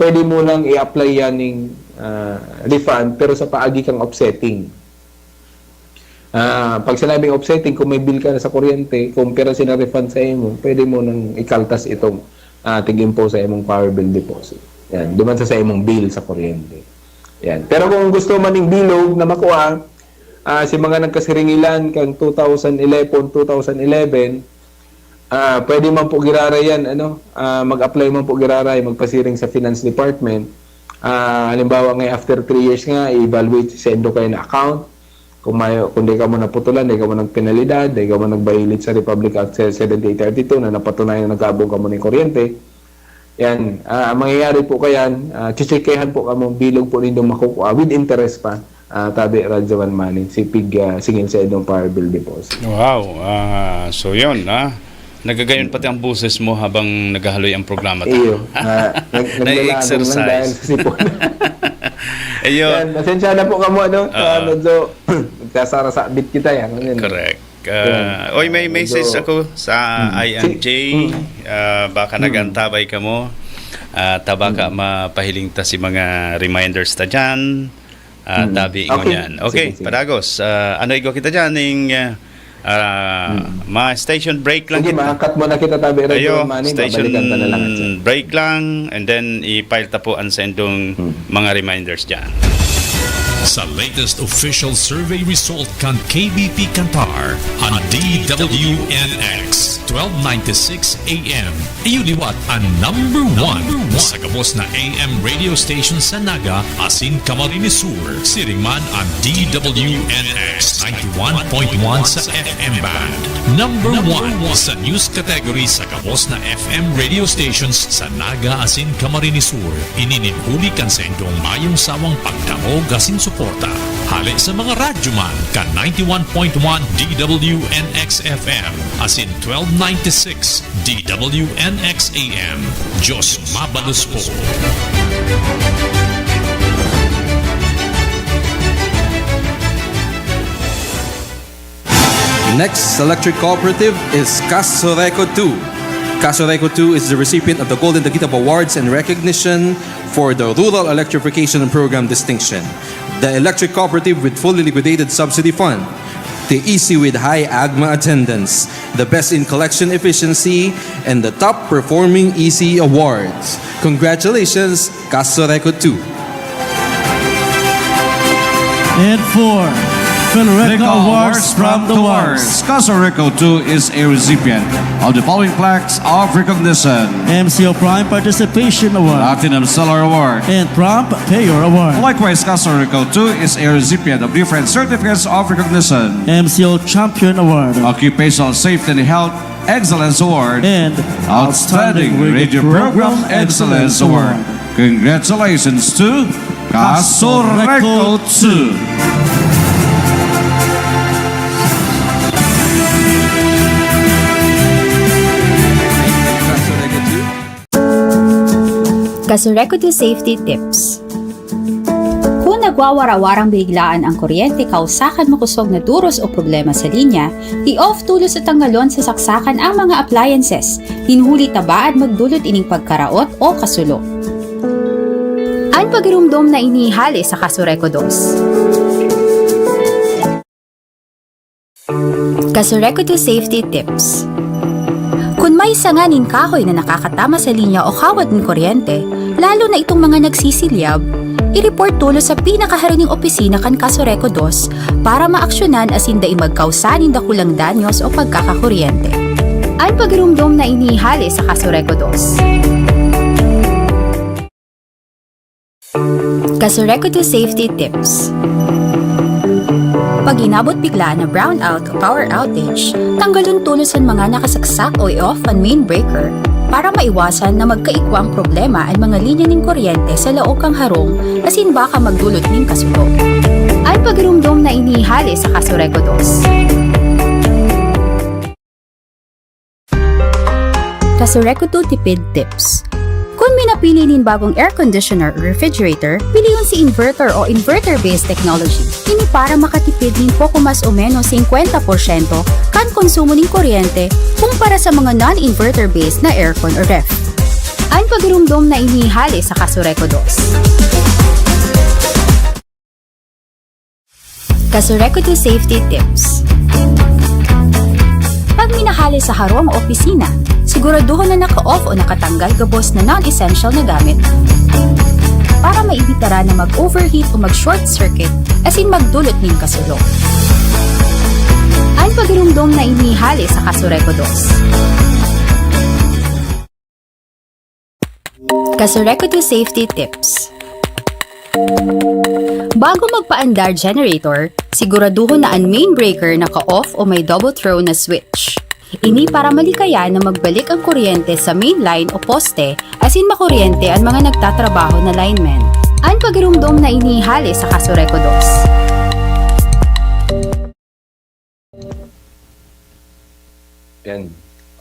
pwede mo lang i-apply yan ng refund, pero sa paagi kang offsetting. Pag sinabing offsetting, kung may bill ka na sa kuryente, kung pera sina-refund sa imo, pwede mo nang ikaltas itong tig-impose sa imong power bill deposit. Yan, duman sa imong bill sa kuryente. Yan. Pero kung gusto man ng bilog na makuha, si mga nagkasiringilan kang 2011, pwede man po giraray yan, mag-apply man po giraray, magpasiring sa Finance Department. Halimbawa nga after 3 years nga, i-evaluate sa endo kayo na account. Kung di ka mo naputulan, di ka mo nagpenalidad, di ka mo nag-violate sa Republic Act 7832 na napatunayan na nagkabong ka mo ng kuryente. Yan, mangyayari po kayan, chichikehan po ka mo, bilog po ninyong makukuha with interest pa. Tabi Radyoman Manny, singil sa edong power bill deposit. Wow, so yun, nagagayon pati ang boses mo habang naghahaloy ang programa ta. Iyo, nag-exercise. Ayun. Yan, pasensya na po ka mo, medyo nagkasara-sabit kita yan. Correct. Oy, may message ako sa INJ, baka nagantabay ka mo, baka mapahiling ta si mga reminders ta dyan, tabi ingon yan. Okay, sige. Padagos, ano igo kita dyan ng station break lang sige, kita. makakat mo na kita tabi Ayo, Manny, station babalikan ka na lang. break lang, and then i-file ta po ang sendong mga reminders dyan. Sa latest official survey result kan KBP Kantar ang DWNX 1296 AM iyuliwat ang number 1 sa gabos na AM radio station sa Naga asin Camarines Sur. Siringman ang DWNX 91.1 sa FM band. Number 1 sa news category sa gabos na FM radio stations sa Naga asin Camarines Sur. Inininhuli kan sa indong mayong sawang pagdamog asin suporta. Hali sa mga radyoman ka 91.1 DWNX FM asin 1296 DWNX AM. Diyos mabalos po. Next electric cooperative is Casoreco 2. Casoreco 2 is the recipient of the Golden Daguitap Awards and recognition for the Rural Electrification Program distinction. The electric cooperative with fully liquidated subsidy fund. The EC with high AGMA attendance. The best in collection efficiency and the top performing EC awards. Congratulations, Casoreco 2. And 4. Philreco Awards from the Wars. Casoreco 2 is a recipient of the following plaques of recognition: MCO Prime Participation Award Platinum Seller Award. and Prompt Payer Award. Likewise, Casoreco 2 is a recipient of different certificates of recognition: MCO Champion Award Occupational Safety and Health Excellence Award and Outstanding Radio Program Excellence Award. Congratulations to Casoreco 2. Casoreco 2 Safety Tips. Kung nagwawarawarang biglaan ang kuryente kausakan makusog na duros o problema sa linya, i-off tulos at tanggalon sa saksakan ang mga appliances, hinhuli taba at magdulot ining pagkaraot o kasulok. Ang pagirumdom na inihali sa Kasureco 2. Kasureco 2 Safety Tips. Kung may sanganin kahoy na nakakatama sa linya o kawad ng kuryente, lalo na itong mga nagsisilyab, i-report tulo sa pinakaharining opisina kan Kasureco 2 para maaksyonan asin da magkausanin da kulang danyos o pagkakakuryente. Ang pagirumdom na inihali sa Kasureco 2. Kasureco 2 Safety Tips. Pag inabot bigla na brownout o power outage, tanggalon tulos ang mga nakasaksak o i-off ang main breaker para maiwasan na magkaikwang problema ang mga linya ng kuryente sa laok kang harong asin baka magdulot ng kasulo. Ang pagirumdom na inihali sa Kasureco 2. Kasureco 2 Tipid Tips. Kung minapili nin bagong air conditioner o refrigerator, piliyon si inverter o inverter-based technology. Ini para makatipid nin poco mas o menos 50% kan konsumo ng kuryente kumpara sa mga non-inverter-based na aircon o ref. Ang pagirumdom na inihali sa Kasureco 2. Kasureco 2 Safety Tips. Pag minahali sa harong o opisina, siguraduhin na naka-off o nakatanggal gabos na non-essential na gamit para maibitara na mag-overheat o mag-short circuit asin magdulot ng kasulo. Ang pagirumdom na inihali sa Kasureco 2. Kasureco 2 Safety Tips. Bago magpaandar generator, siguraduhin na ang main breaker naka-off o may double throw na switch. Ini para malikaya na magbalik ang kuryente sa main line o poste asin makuryente ang mga nagtatrabaho na linemen. Ang pagirumdom na inihali sa Kasureco 2. Yan.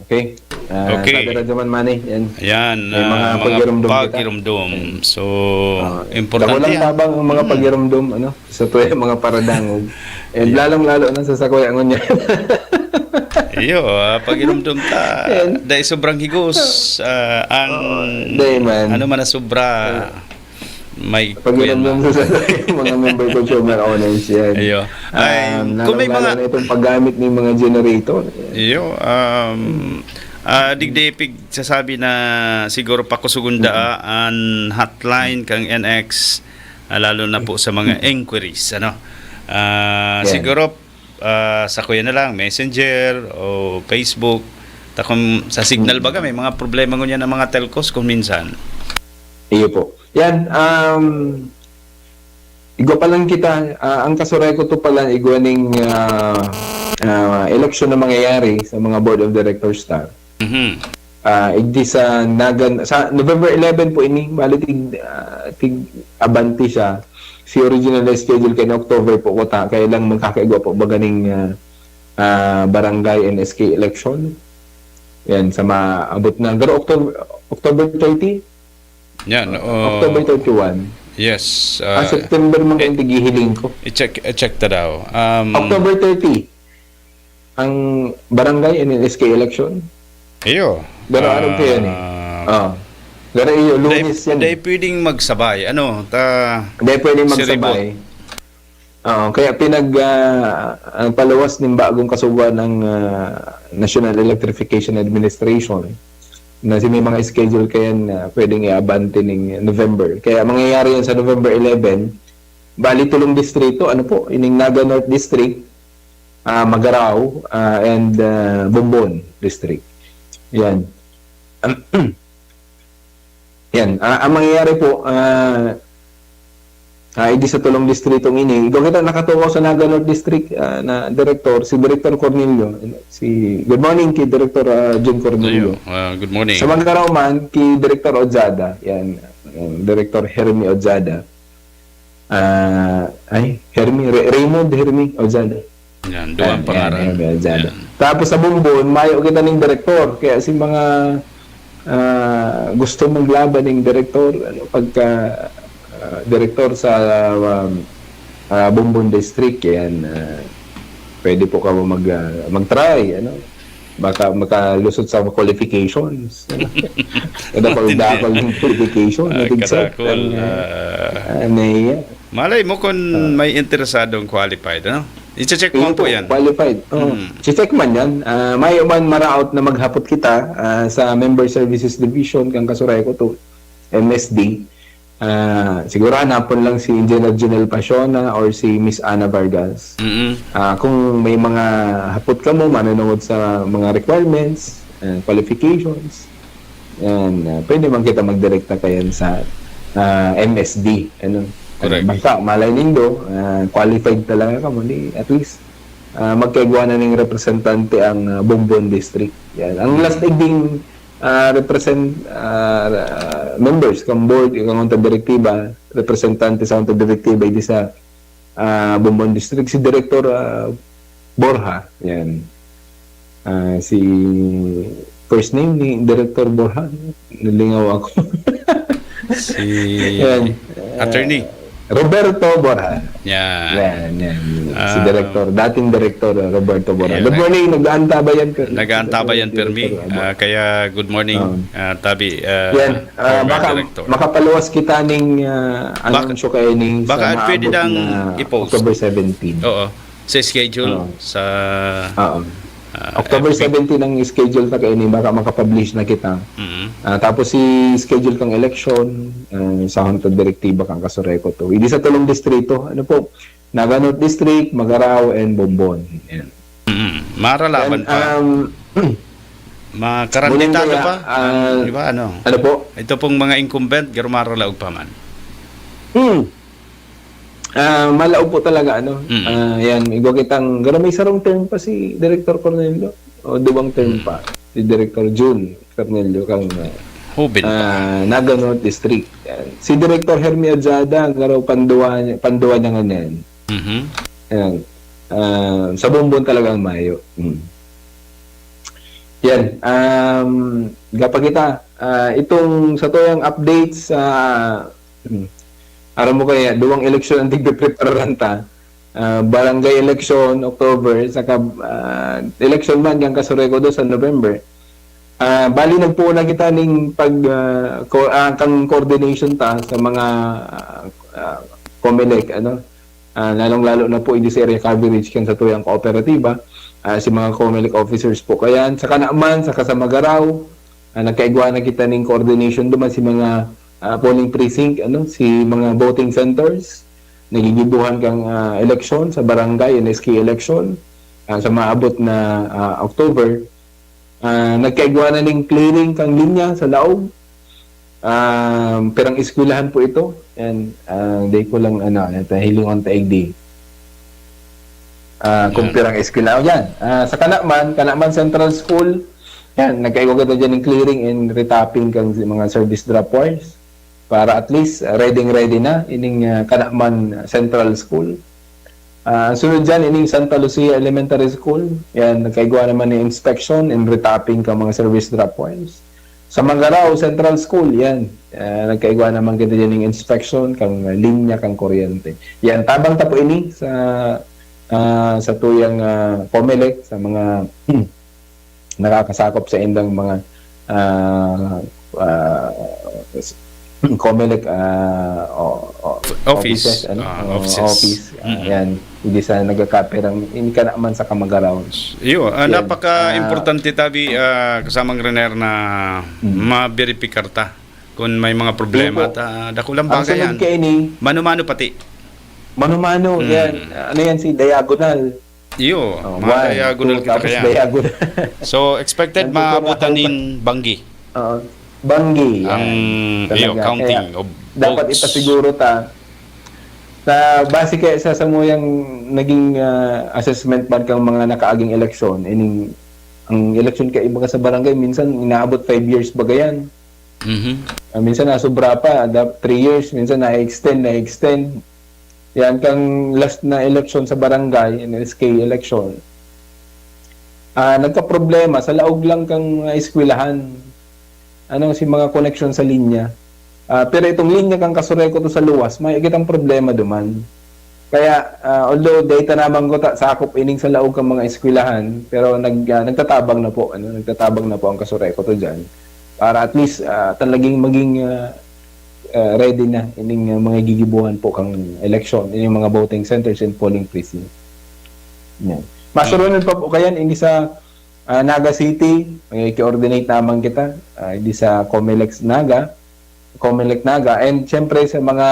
Okay. Okay. Sabi Radyoman Manny. Yan. Yan, May mga pagirumdum. So, importante walang yan. tabang ang mga pagirumdum, sa tuwa mga paradangog. And lalong-lalo na sa sakuyangon niya. Iyo, pagirumdum ta. Dahil sobrang higos. Ano man na sobra. May pagirumdum sa mga member consumer owners yan. Iyo. Kung may mga itong paggamit ng mga generator. Iyo, digdepig sasabi na siguro pakusugunda ang hotline kang NX lalo na po sa mga inquiries siguro sa kuya na lang Messenger o Facebook kung sa Signal baga may mga problema ngunyan ng mga telcos kung minsan. Iyo po. Yan, igwa pa lang kita, ang Kasureco 2 pala, igwa ning election na mangyayari sa mga board of directors star. Igdi sa November 11 po ini, bali tig abanti siya. Si original na schedule kay October po kota, kaya lang magkakaigwa po baganing barangay and SK election. Yan, sa maabot na, pero October 30? Yan, October 31. Yes. September mga gihiling ko. I-check ta daw. October 30. Ang barangay and SK election. Iyo. Pero ano po yan Pero iyo, lunes yan. Hindi pwedeng magsabay. Hindi pwedeng magsabay. Kaya ang palawas ng bagong kasubuan ng National Electrification Administration na may mga schedule kaya pwedeng i-abante ng November. Kaya mangyayari yan sa November 11, bali tulong distrito, ining Naga North District, Magarao, and Bombon District. Yan. Yan. Ang mangyayari po, hindi sa tulong distritong ini. Ikaw kita nakatuwa sa Naga North District na director, si Director Cornelio. Good morning kay Director John Cornelio. Good morning. Sa Magarao man, kay Director Ozada. Yan. Director Hermie Ozada. Raymond Hermie Ozada. Yan, duwang pangaran. Ozada. Tapos sa Bumbon, mayo kita ng director. Kaya si mga gusto maglaban ng director, pagka director sa Bumbon District, yan, pwede po ka mag-try, baka makalusot sa qualifications. Kada pagdakol ng qualification, Karakol. Malay mo kung may interesadong qualified, ano? I-check mo po yan. Qualified. Check man yan. May man maraot na maghapot kita sa Member Services Division kang Kasureko to MSD. Siguro hanapon lang si Engineer Junel Pasiona or si Miss Ana Vargas. Kung may mga hapot ka mo, manonood sa mga requirements, qualifications, yan, pwede man kita mag-direct na kayan sa MSD. Ano? Correct. Basta, malay nindo, qualified talaga ka mo, at least magkaigwa na ng representante ang Bumbon District. Yan. Ang last ding members kang board, kang unta direktiba, representante sa unta direktiba di sa Bumbon District, si Director Borja. Yan. Si first name ni Director Borja, nalingaw ako. Si attorney Roberto Borja. Yan. Si Director, dating Director Roberto Borja. Good morning, nag-aantabayan ka. Nag-aantabayan permi. Kaya good morning, Tabi. Yan, makapaluwas kita ning anunsyo kayo ning baka pwede nang i-post October 17. Oo. Sa schedule sa October 17 ang schedule na kayo ni baka makapublish na kita. Tapos si schedule kang election sa Honto Direktiba kang Kasureko to. Hindi sa tulong distrito. Ano po? Naganot District, Magaraw, and Bombon. Yan. Maralaban pa. Makaranditado pa. Di ba ano? Ano po? Ito pong mga incumbent, garmaralaog pa man. Malaog po talaga ano. Yan, igo kitang may sarong term pa si Director Cornelio o duwang term pa si Director June Cornelio kang Naga North District. Yan. Si Director Hermie Adzada garaw panduwa niya ngayon. Yan. Sa Bumbon talagang Mayo. Yan. Gapag itong sa toyang updates sa aram mo kaya, duwang eleksyon ang tigbe-preparan ta. Barangay election, October, saka election man yung Kasureko do sa November. Bali nagpuna kita ning kang coordination ta sa mga COMELEC, ano? Lalong-lalo na po hindi sa area coverage kan sa tuyang kooperatiba. Si mga COMELEC officers po kayan. Saka naman, saka sa Magaraw, nagkaigwa na kita ning coordination duman si mga polling precinct, si mga voting centers, nagigibuhan kang election sa barangay, NSK election, sa maabot na October. Nagkaigwa na ng clearing kang linya sa laog. Perang eskwelahan po ito. And day ko lang, hilingon taig di. Kung perang eskwelahan. Yan. Sa Kanaman Central School, yan, nagkaigwa ka dyan ng clearing and retapping kang mga service droppers para at least ready na ining Kanaman Central School. Sunod dyan ining Santa Lucia Elementary School. Yan, nagkaigwa naman ng inspection and retapping ka mga service drop points. Sa Magaraw Central School, yan, nagkaigwa naman kita dyan ng inspection kang linya kang kuryente. Yan, tabang tapo ini sa tuyang COMELEC, sa mga nakakasakop sa indang mga COMELEC office. Yan, hindi sa nagkakaperang hindi ka naman sa Kamagaraw. Iyo, napaka-importante Tabi kasamang Rener na ma-verify ta kung may mga problema at dakulang bagay yan. Mano-mano pati. Mano-mano, yan. Ano yan si Diagonal? Iyo, diagonal kita kaya. Diagonal. So, expected maabutan ng Banggi. Banggi. Ang counting of votes. Dapat ipasiguro ta sa base kaya sa samuyang naging assessment man kang mga nakaaging eleksyon. Ang eleksyon kay iba sa barangay minsan inaabot 5 years bagayan. Minsan nasobra pa, 3 years, minsan na-extend. Yan kang last na election sa barangay, NSK election. Nagka-problema sa laog lang kang eskwelahan. Si mga connection sa linya. Pero itong linya kang Kasureko to sa luwas, may kitang problema duman. Kaya although data naman ko sakop ining sa laog ng mga eskwelahan, pero nagtatabang na po, nagtatabang na po ang Kasureko to diyan para at least talagang maging ready na ining mga gigibuhan po kang election, ining mga voting centers and polling precincts. Yan. Masurunan pa po kayan ini sa Naga City, i-coordinate naman kita, hindi sa Comelec Naga, and syempre sa mga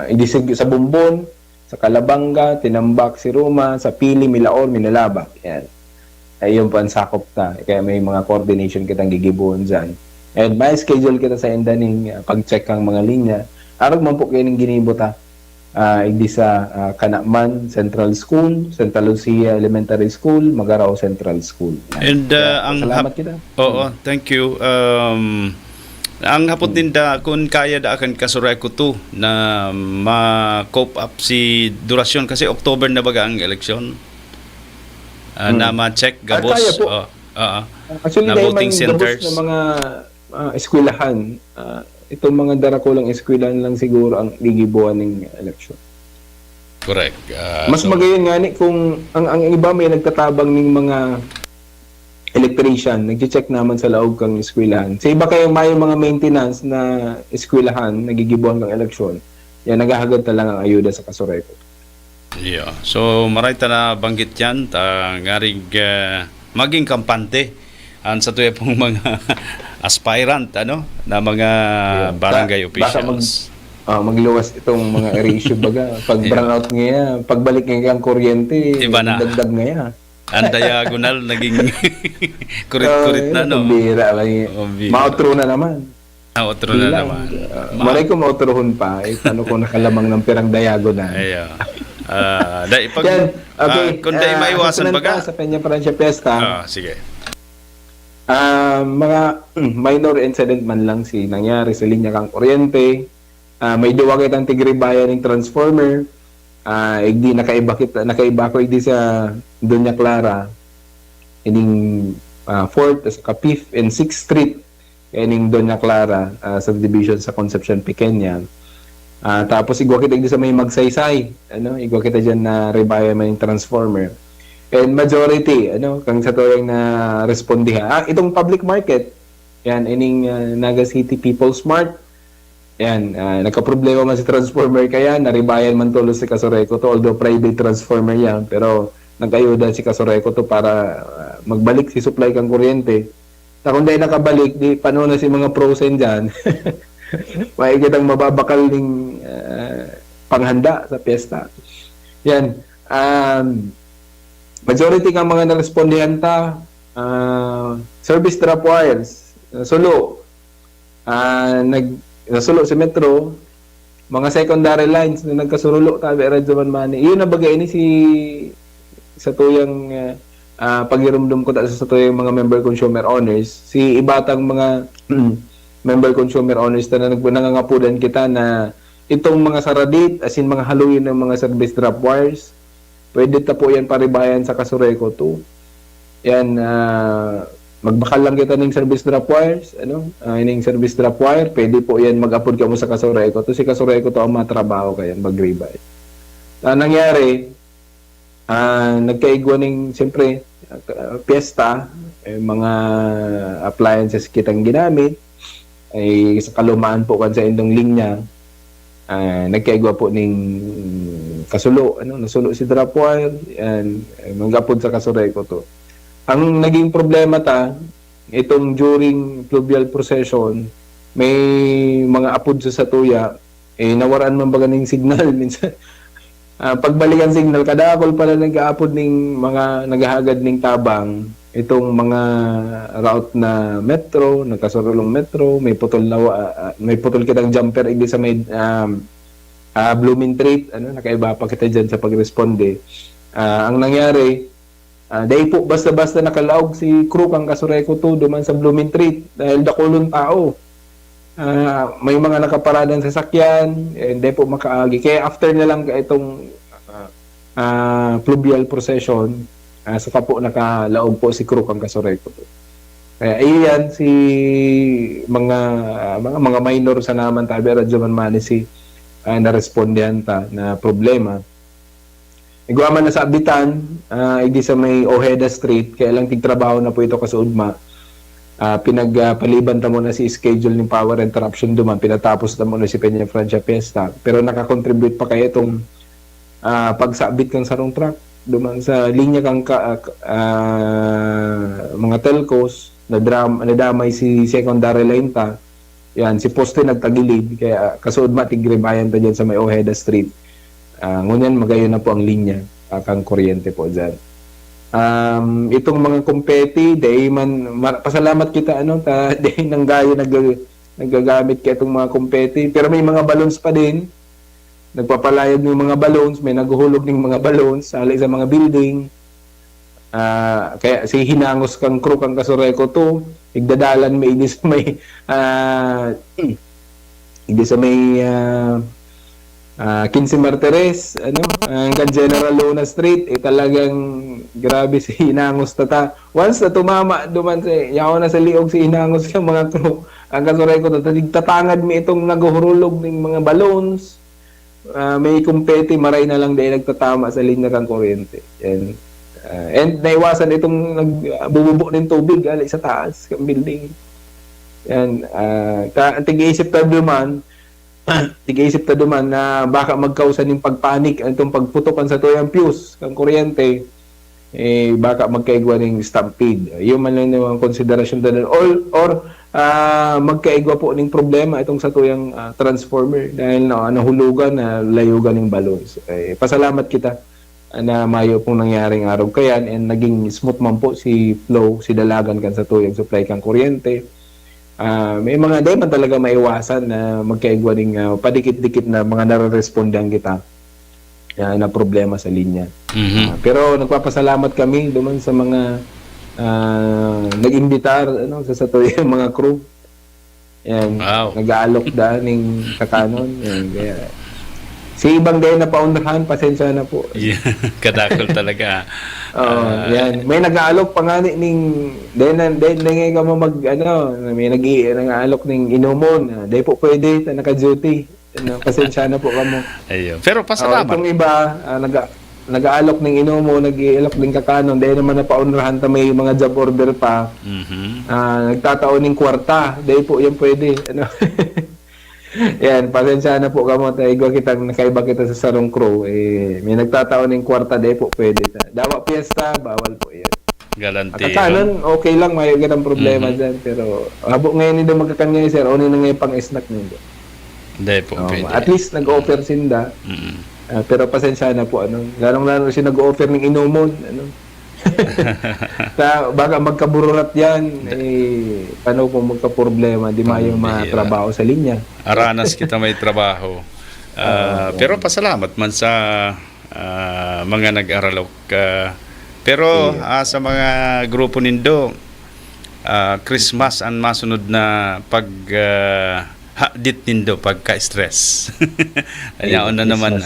hindi sa Bumbon, sa Calabanga, Tinambak, Siruma, sa Pili, Milaor, Minalabak. Yan. Ay yun po ang sakop ta. Kaya may mga coordination kitang gigibuhan dyan. And may schedule kita sa endaning pag-check ang mga linya. Arag man po kayo ng ginibota. Hindi sa Kanakman Central School, Santa Lucia Elementary School, Magarao Central School. And salamat kita. Oo, thank you. Ang hapot din kung kaya da akan Kasureko to na ma-cope up si durasyon kasi October na baga ang eleksyon. Na ma-check gabos. Kaya po. Actually, na voting centers na mga eskwelahan. Itong mga darakulang eskwelahan lang siguro ang gigibuhan ng eleksyon. Correct. Mas magayon nga ni kung ang iba may nagtatabang ng mga electrician, nag-check naman sa laog kang eskwelahan. Sa iba kayong may mga maintenance na eskwelahan, nagigibuhan ng eleksyon, yan, naghahagad na lang ang ayuda sa Kasureko. Yeah. So, maray na banggit yan, ngarig maging kampante sa tuya pong mga aspirant, na mga barangay officials. Magluwas itong mga issue baga. Pag brownout ngayon, pagbalik ngayon ang kuryente, iba na. dagdag ngayon. Ang diagonal naging kurit-kurit na, no? Bira. Ma-outro na naman. Ma-outro na naman. Maray ko ma-outrohon pa. Paano ko nakalamang ng pirang diagonal. Kung dahil maiwasan baga. Sa Peña Francia Fiesta. Sige. Mga minor incident man lang nangyari sa linya kang kuryente. May duwagit ang tigribayan ng transformer. Hindi nakaiba ko hindi sa Doña Clara ining 4th, 5th and 6th Street ining Doña Clara subdivision sa Concepcion Pequeña. Tapos igwa kita hindi sa may Magsaysay, igwa kita dyan na rebayan man yung transformer. And majority, kang sa toyang na respondiha. Itong public market, yan, ining Naga City People's Mart, yan, nagka-problema man si transformer kaya, naribayan man tulos si Kasureko to, although private transformer yan, pero nag-ayuda si Kasureko to para magbalik si supply kang kuryente. Na kung dahil nakabalik, di paano na si mga prosen dyan, maigit ang mababakal ng panghanda sa piyesta. Yan, majority ng mga narespondihan service trap wires, sulo, nasulo si Metro, mga secondary lines na nagkasurulo tabi Radyo Manmani. Iyon na bagay ni sa tuyang pagirumdum ko sa tuyang mga member consumer owners, si ibatang mga member consumer owners na nangangapudan kita na itong mga saradit, as in mga haluin ng mga service drop wires, pwede ta po yan paribayan sa Kasureko to. Yan, magbakal lang kita ng service drop wires, ining service drop wire, pwede po yan mag-upload ka mo sa Kasureko to. Si Kasureko to ang matrabaho kayan, mag-rebay. Nangyari, nagkaigwa ng, siyempre, piyesta, mga appliances kitang ginamit, ay sa kalumaan po kan sa indong linya, nagkaigwa po ng kasulo, nasulo si drop wire, and mag-upload sa Kasureko to. Ang naging problema itong during fluvial procession, may mga apod sa Satuya, nawaraan man baga ng signal. Minsan, pagbalikan signal, kadakol pala nag-aapod ng mga naghahagad ng tabang, itong mga route na metro, nagkasurulong metro, may putol kitang jumper, hindi sa may blooming trait, nakaiba pa kita dyan sa pagresponde. Ang nangyari, dahil po basta-basta nakalaog si crew kang Kasureko to duman sa blooming trait dahil dakulong tao. May mga nakaparadang sasakyan, hindi po makaagi. Kaya after na lang itong fluvial procession, saka po nakalaog po si crew kang Kasureko to. Kaya iyan mga minor sa naman tabi Radyo Manmani si narespondihan ta na problema. Igwa man na sa abitan, idi sa may Ojeda Street, kaya lang tigtrabaho na po ito kasuudma. Pinagpaliban ta mo na si schedule ng power interruption duman, pinatapos na mo na si Peña Francia Fiesta, pero nakakontribute pa kayo itong pagsabit kang sarong truck duman sa linya kang mga telcos, nadamay si secondary line ta. Yan, si poste nagtagilid, kaya kasuudma tigribayan ta dyan sa may Ojeda Street. Ngunyan magayon na po ang linya, kang kuryente po dyan. Itong mga kumpeti, pasalamat kita dahil nang gayo nagagamit kaya itong mga kumpeti, pero may mga balloons pa din, nagpapalayag ng mga balloons, may naguhulog ng mga balloons sali sa mga building. Kaya si hinangos kang crew kang Kasureko to, igdadalan may idi sa may idi sa may 15 Martires, hanggang General Luna Street, talagang grabe si hinangos tata. Once na tumama duman yaw na sa liog si hinangos yung mga crew, ang Kasureko to, tatangad mi itong naguhulog ng mga balloons. May kumpeti, maray na lang dahil nagtatama sa linya kang kuryente. And naiwasan itong nagbububo ng tubig sa taas ng building. Yan. Tig-iisip ta duman na baka magkausan ng pagpanik itong pagputokan sa tuyang fuse ng kuryente, baka magkaigwa ng stampede. Yun man lang naman konsiderasyon doon. Or magkaigwa po ng problema itong sa tuyang transformer dahil nahulugan na layugan ng balloons. Pasalamat kita na mayo pong nangyaring araw kayan, and naging smooth man po si flow, si dalagan kan sa tuyang supply kang kuryente. May mga day man talaga maiwasan na magkaigwa ng padikit-dikit na mga nare-respondan kita na problema sa linya. Pero nagpapasalamat kami duman sa mga nag-imbitar sa tuyang mga crew. Yan, wow. Nag-aalok daan ng kakanon. Yan, kaya si ibang day na paundahan, pasensya na po. Yeah, kadakol talaga. Yan. May nag-aalok pa nga ning ngay ka mo may nag-aalok ning inumon. Day po pwede naka-duty. Pasensya na po kamo. Ayun. Pero pasalamat. Itong iba nag-aalok ng inumo, nag-ialok ng kakanon, dahil naman napaunrahan ta may mga job order pa. Nagtataon ng kwarta, dahil po yan pwede. Yan, pasensya na po kamo, nakaiba kita sa sarong crew. May nagtataon ng kwarta, dahil po pwede. Dawa piyesta, bawal po yan. Galanti. Kakanon, okay lang, may ganang problema dyan. Pero habo ngayon nito magkakanya, sir, o nito ngayon pang-snack nito. Dahil po pwede. At least nag-offer sinda. Pero pasensya na po, lalong-lalo siya nag-offer ng inumon, baka magkabururat yan, paano kung magka-problema, di mayo matrabaho sa linya. Aranas kita may trabaho. Pero pasalamat man sa mga nag-aralok. Pero sa mga grupo nindo, Christmas ang masunod na hadit nindo pagka-stress. Ayaw na naman.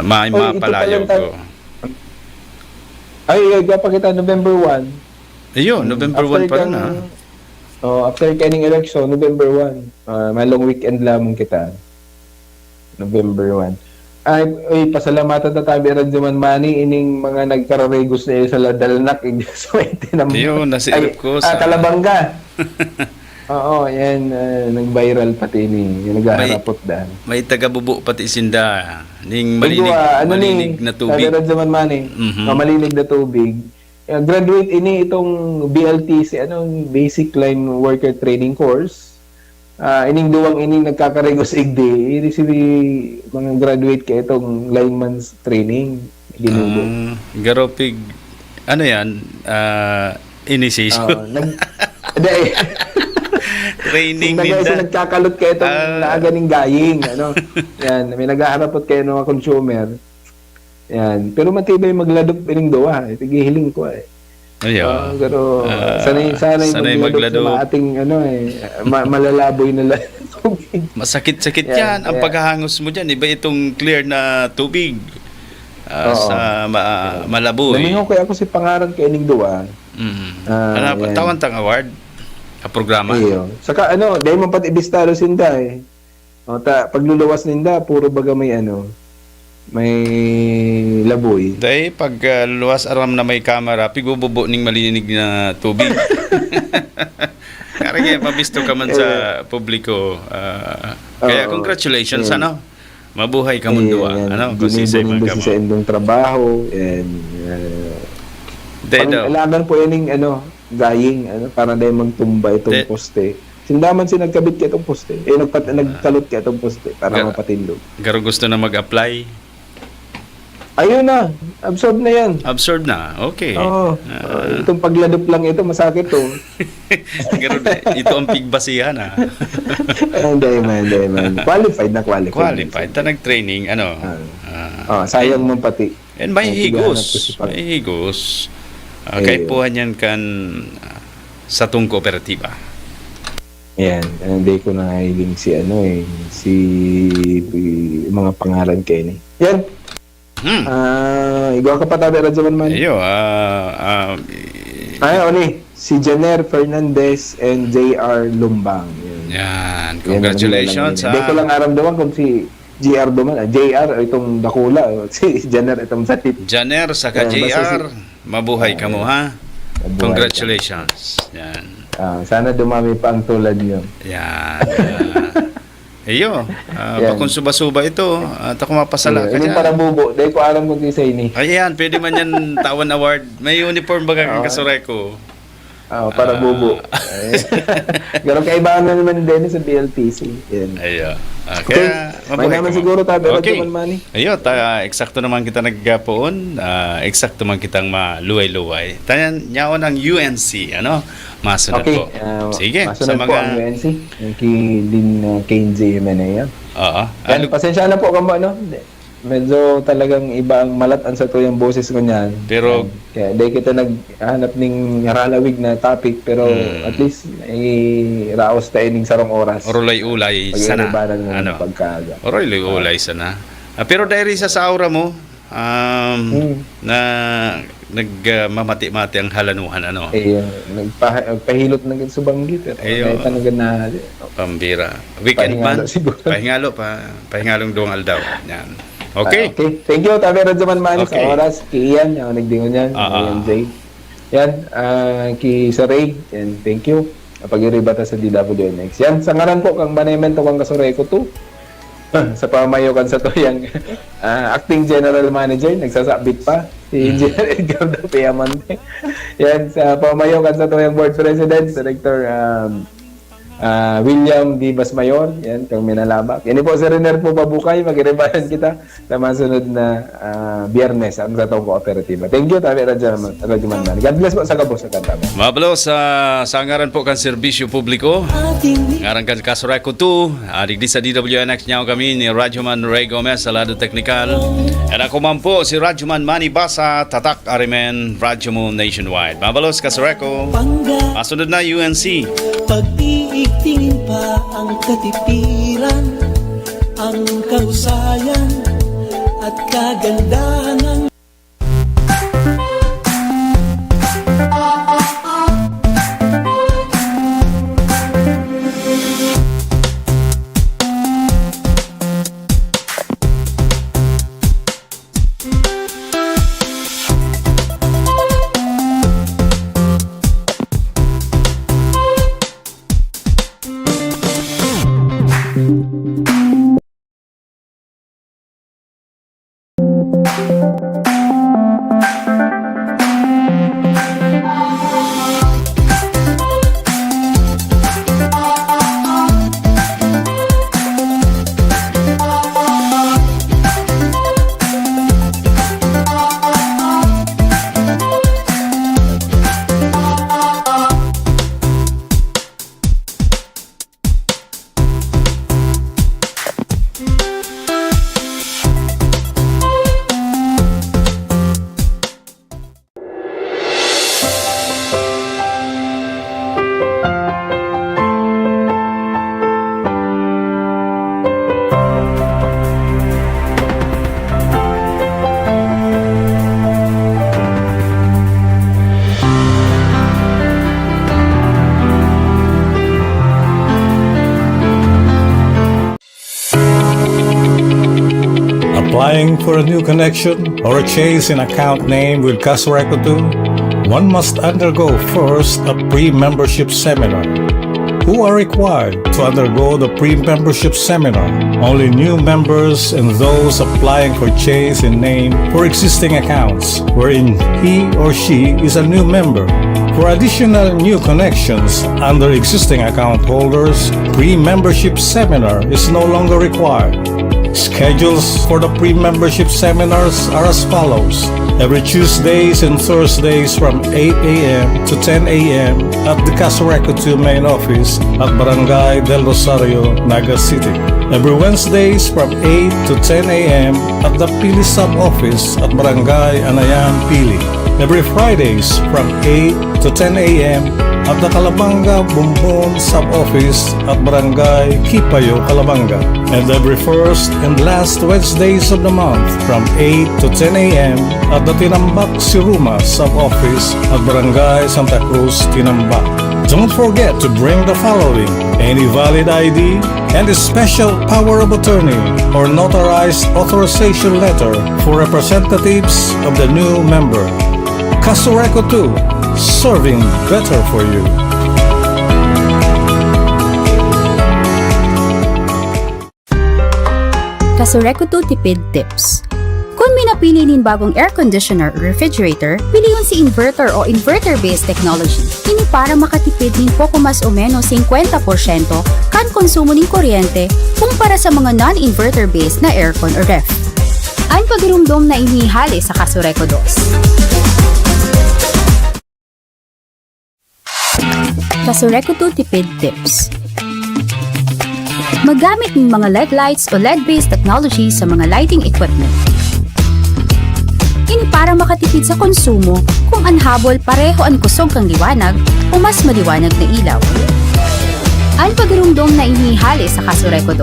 May mapalayo ko. Ay, pa kita November 1. Ayun, November 1 pa na. After kaning election, November 1. May long weekend lamang kita. November 1. Ay, pasalamatan ta tabi Radyoman Mani ining mga nagkararegos na sa Ladalnak. Ayun, nasilip ko sa Kalabanga. Oo, yan, nag-viral pati ni, yung nag-aarapot daan. May taga-bubo pati sinda, ning malinig na tubig. Sabi Radyoman Mani, malinig na tubig. Graduate ini itong BLTC, Basic Line Worker Training Course. Ining duwang ining nagkakaregos igdi, ini si mga graduate kay itong lineman's training. Ginubo. Garopig, ano yan? Initiation. Training nila. Nagkakalot kayo itong naaga ng gaying. Yan, may nag-aarapot kayo ng mga consumer. Yan. Pero matibay magladok pining doa. Tigihiling ko pero sanay magladok sa ating malalaboy na tubig. Masakit-sakit yan. Ang paghahangos mo dyan, iba itong clear na tubig. Sa malaboy. Namingaw kaya ako si pangaran kay ining doa. Tawantang award. Programa. Saka dahil man pati ibistaro sinda pagluluwas ninda, puro baga may may laboy. Dahil pag luwas aram na may camera, pigububo ning malinig na tubig. Karagay, pabisto ka man sa publiko. Kaya congratulations, Mabuhay ka mundo, kung sisay Ginibon sa indong trabaho, and kailangan po yan yung gaying, para dahil magtumba itong poste. Sindaman nagkabit ka itong poste. Nagkalot ka itong poste para mapatindog. Garo gusto na mag-apply? Ayun na, absorb na yan. Absorb na, okay. Oo. Itong pagladop lang ito, masakit to. Ito ang pigbasihan, Hindi man. Qualified. Qualified. Ta nag-training, sayang man pati. And may higos. Kahit puhan yan kan sa tung kooperatiba. Yan, hindi ko na hiling si mga pangalan kayo ni. Yan. Igawa ka pa tabi Radyoman man. Si Janer Fernandez and JR Lumbang. Yan. Congratulations. Hindi ko lang aramdaman kung si JR Duman. JR, itong dakula. Si Janer, itong satit. Janer, saka JR. Mabuhay ka mo, ha? Congratulations. Yan. Sana dumami pa ang tulad nyo. Yan. Bakong suba-suba ito. At ako mapasala ka dyan. Yung parang bubo. Dahil ko alam kung isa ini. Ayan, pwede man yan Tawan Award. May uniform baga kang Kasureko. Para bubo. Pero kaibahan na naman din sa BLTC. Yan. Kaya may naman siguro tabi Radyoman Manny. Eksakto naman kita naggapoon. Eksakto man kitang maluway-luway. Tanyan, nyaon ang UNC. Masunod po. Sige. Masunod po ang UNC. Yung Kane Jimenez. Pasensya na po kamo, medyo talagang iba ang malat sa tuyang boses ko niyan. Pero kaya dahil kita naghanap ng haralawig na topic, pero at least ay raos tayo ning sarong oras. Orolay-ulay sana. Orolay-ulay sana. Pero dahil sa aura mo, na nagmamati-mati ang halanuhan, nagpahilot ng subanggit. Pambira. Weekend man. Pahingalong doong aldaw. Yan. Okay. Thank you, Tabi Radyoman Manny, sa oras. Ki Ian, yung nagdingon yan. Jay. Yan, ki Sir Ray. Yan, thank you. Pag-iribata sa DWNX. Yan, sa ngaran po, kang Manemento kang Kasureko 2. Sa pamayokan sa tuyang acting general manager, nagsasabit pa. Si Engineer Edgar Dapiamante. Yan, sa pamayokan sa tuyang board president, Director William D. Basmayor, yan, kang minalabak. Yan po, Sir Riner po Babukay, mag-irebayan kita sa masunod na Biyernes ang sa taong kooperatiba. Thank you, Tabi Radyoman Manny. God bless po sa kabos sa kantama. Mabalos, sa ngaran po kan serbisyo publiko, ngaran kan Kasureko 2, adik di sa DWNX niyaw kami ni Radyoman Ray Gomez sa lado teknikal. At ako man po si Radyoman Manny Basa, Tatak Arimen, Radyomo Nationwide. Mabalos, Kasureko. Masunod na UNC. Pag-iigtingin pa ang katipiran, ang kahusayan at kagandahan ng Applying for a new connection or a change in account name with Casureco 2, one must undergo first a pre-membership seminar. Who are required to undergo the pre-membership seminar? Only new members and those applying for change in name for existing accounts, wherein he or she is a new member. For additional new connections under existing account holders, pre-membership seminar is no longer required. Schedules for the pre-membership seminars are as follows. Every Tuesdays and Thursdays from 8 a.m. to 10 a.m. at the Casureco 2 main office at Barangay del Rosario, Naga City. Every Wednesdays from 8 to 10 a.m. at the Pili sub-office at Barangay Anayan, Pili. Every Fridays from 8 to 10 a.m. at the Calabanga Bumbon sub-office at Barangay Kipayo, Calabanga. And every first and last Wednesdays of the month from 8 to 10 a.m. at the Tinambak Siruma sub-office at Barangay Santa Cruz, Tinambak. Don't forget to bring the following: any valid ID and a special power of attorney or notarized authorization letter for representatives of the new member. Casureco 2, serving better for you. Casureco 2 tipid tips. Kung may napili nin bagong air conditioner o refrigerator, pili yun si inverter o inverter-based technology. Ini para makatipid nin poco mas o menos 50% kan konsumo nin kuryente kumpara sa mga non-inverter-based na aircon o ref. Ang pagirumdom na inihali sa Casureco 2. Casureco 2 tipid tips. Magamit ng mga LED lights o LED-based technology sa mga lighting equipment. Ini para makatipid sa konsumo kung anhabol pareho ang kusog kang liwanag o mas maliwanag na ilaw. Ang pagirumdom na inihali sa Casureco 2.